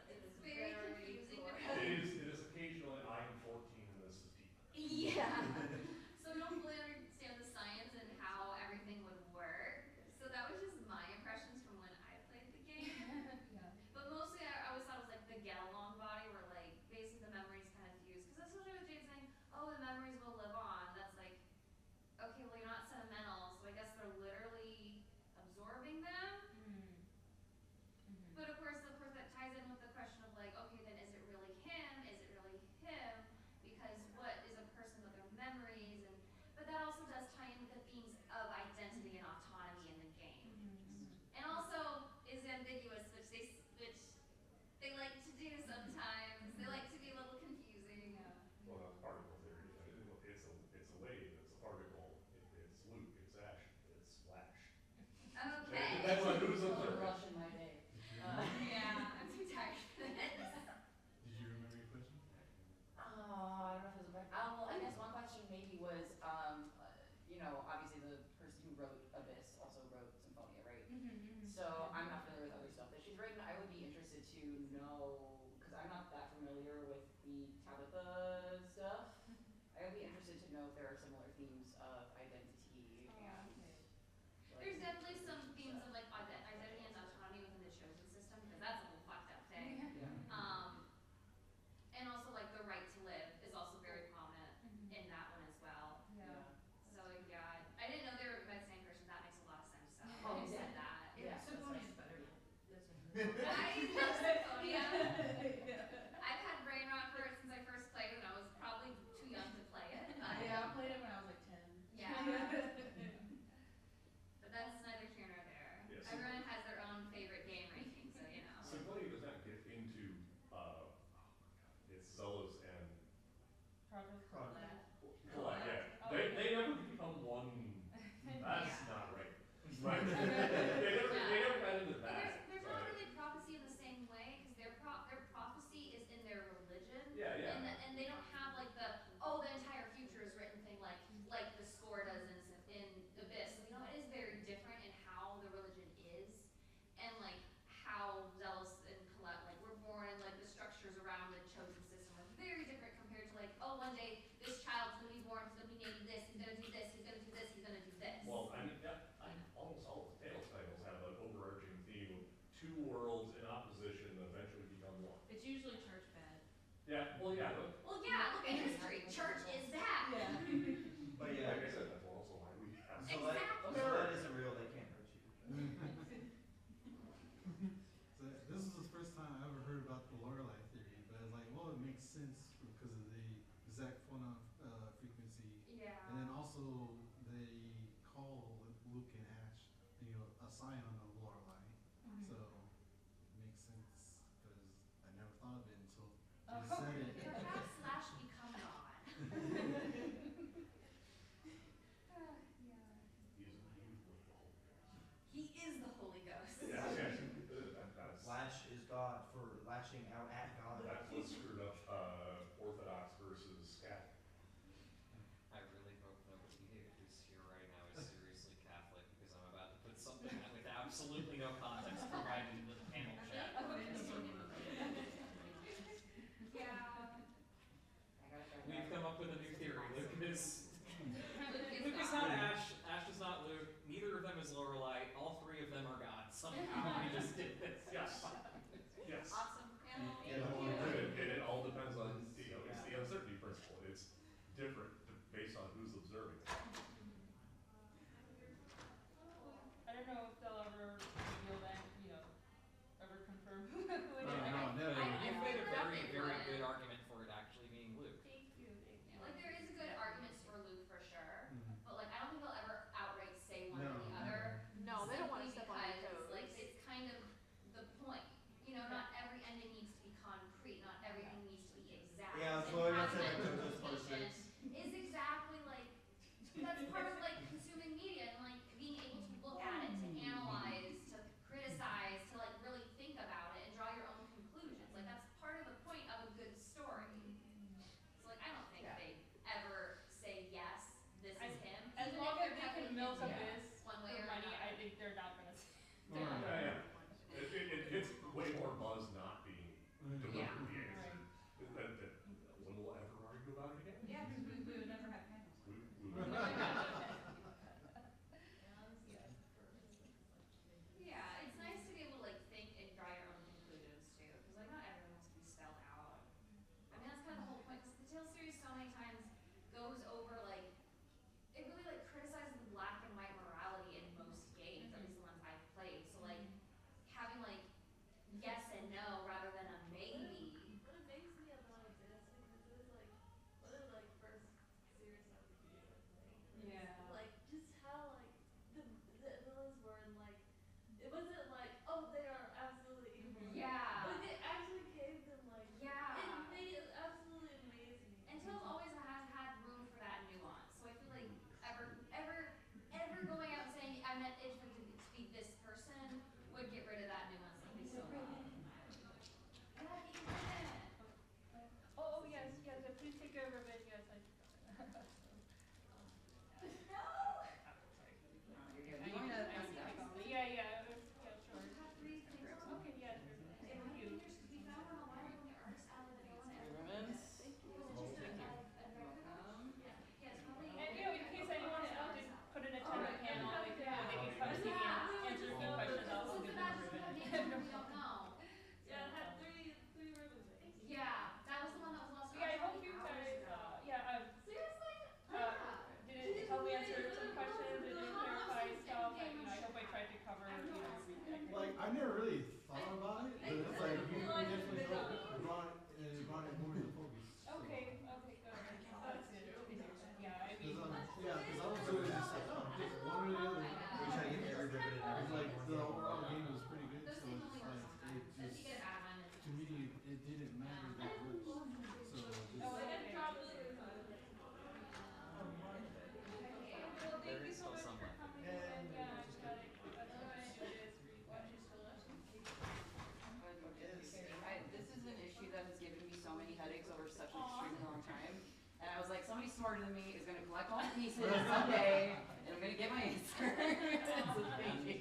it's very confusing. It is occasionally I am 14 and this is Pete. Yeah. So I don't fully understand the science and how everything would work. So that was just my impressions from when I played the game. But mostly I always thought it was like the get along body where like basically the memories kind of fuse. Because especially with Jade saying, oh the memories will live on, that's like, okay, well you're not sentimental, so I guess they're literally absorbing them. But of course that ties in with the question of like, okay then is it really him? Is it really him? Because what is a person with their memories? But that also does tie in with the themes of identity and autonomy in the game. And also is ambiguous, which they like to do sometimes. They like to be a little confusing. Well, that's particle theory. It's a wave, it's a particle, it's Luke, it's Ash, it's Flash. Okay. It depends on who's It's a observing. rush in my day. Yeah, I'm too tired for this. Did you remember your question? I don't know if it was right. Well, I guess one question maybe was, you know, obviously the person who wrote Abyss also wrote Symphonia, right? So I'm not familiar with other stuff that she's written. I would be interested to know, because I'm not that familiar with the Tabitha stuff. I would be interested to know if there are similar themes of identity and There's definitely some themes of like identity and autonomy within the chosen system, because that's a whole fucked up thing. And also like the right to live is also very prominent in that one as well. So yeah, I didn't know they were by the same person. That makes a lot of sense. So when you said that. Yeah. Symphonia is better. I love Symphonia. I've had brain rot for it since I first played it, and I was probably too young to play it. But Yeah, I played it when I was like 10. yeah. But that's neither here nor there. Yes. Everyone has their own favorite game ranking, so you know. Symphonia does not get into its Zellas and Collect, yeah. They never become one. That's not right. Right. They never got into that. There's not really prophecy in the Well, yeah. Well, yeah, look at history. Church is that. Yeah. But yeah. Like I said, that's also why we have. So that, Exactly. so that isn't real, they can't hurt you. So this is the first time I ever heard about the Lorelei theory, but it's like, well, it makes sense because of the exact phonon frequency, Yeah. and then also they call Luke and Ash, a scion of Lorelei, so it makes sense because I never thought of it until you said it. Perhaps Slash become God. He is the Holy Ghost. Yeah, Lash is God for lashing out at God. that's what screwed up Orthodox versus Catholic. I really hope nobody who's here right now is seriously Catholic because I'm about to put something out with absolutely no context provided in the panel chat. Yeah. We've come up with a new theory. Luke is Luke not God. Ash. Ash is not Luke. Neither of them is Lorelei. All three of them are God. Somehow we just did this. Yes. Yes. Awesome panel. Yeah, the whole And it all depends on, it's the uncertainty principle. It's different based on who's observing. I don't know if they'll ever reveal that, ever confirm who it is. No, never. You've made a very, Definitely very would. good argument for it actually being Luke. Thank you. Yeah, like there is good arguments for Luke for sure, Mhm. but like I don't think they'll ever outright say one No, or the other. No, they don't want to simply step on your because, toes. like it's kind of the point. Not every ending needs to be concrete. Not everything needs to be exact. Yeah, And so I having said that that those interpretation parts. is exactly like that's part of like consuming media and like being able to look at it, to analyze, to criticize, to like really think about it and draw your own conclusions. Like that's part of the point of a good story. So like I don't think they ever say yes, this is him. As Even long if as they're they can heavily milk into this one way for or money, another. I think they're not gonna say. Yeah. It's way more buzz not being delivered Yeah. the answer. That when we'll ever argue about it again? Yeah, because we would never have panels. We Yeah, it's nice to be able to like think and draw your own conclusions too, because like not everything has to be spelled out. I mean that's kind of the whole point. Because the Tales series so many times goes over like it really like criticizes the black and white morality in most games, at least the ones I've played. So like having like yes and no rather than a maybe. What amazed me about this, because it was like one of the first serious RPGs I played. Yeah. Like just how like the villains were like, it wasn't like, oh they are absolutely evil. Yeah. But they actually gave them like, Yeah. it made it absolutely amazing. And Tales always has had room for that nuance. So I feel like ever going out and saying I meant it to be this person would get rid of that nuance that we so love. Oh, yes, please take care of her bed, yes, I No. You're good. You want me to pass it down? Yeah, sure. Three things. Okay, yeah, Hey, thank you. we found one on one of the artist alley that goes in. Ribbons? Welcome. Yeah, it's probably. And in case anyone wanted to put an attendant panel, they can come see me and answer a few questions, I'll Well, give so them a that's ribbon. what we don't know. Yeah, it had three ribbons. Yeah, that was the one that was lost. Yeah, I hope you guys, Seriously? did it help me answer some questions, it did clarify stuff, I hope I tried to cover, everything. Like, I never really thought about it, but it's like, you definitely brought it more into focus. So. Okay, good. That's good. Yeah, I mean. Cause I was always just like, oh, just one or the other. We try to get every ribbon in It's every like, the overall game was pretty good, Those so things it's only like, work sometimes. it If you get just, it out of mine, to me, it didn't matter that much. So, Oh, just, okay. Well, thank you so much for coming in. Yeah, I got it. That's what I do is rewatch it still. This is an issue that has given me so many headaches over such an extremely long time. And I was like, somebody smarter than me is going to collect all the pieces someday, and I'm going to get my answer. So thank you.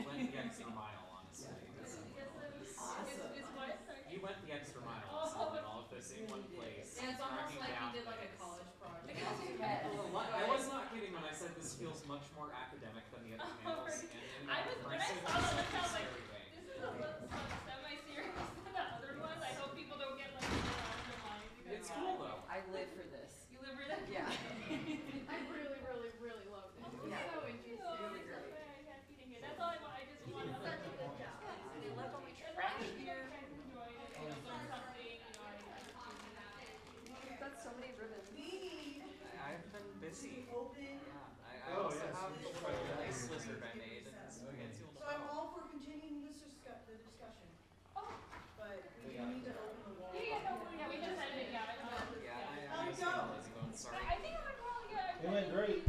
Went the extra mile, honestly. Awesome. It's what? You went the extra mile on solving all of this in one place. Yeah, it's almost tracking like down you did like a things. college project. I was not kidding when I said this feels much more academic than the other panels, and in I that was, when I impressive, saw that, I was like, scary way. this is a little semi-serious than the other ones. I hope people don't get like around their minds. Sorry. I think it went well, yeah. It went great.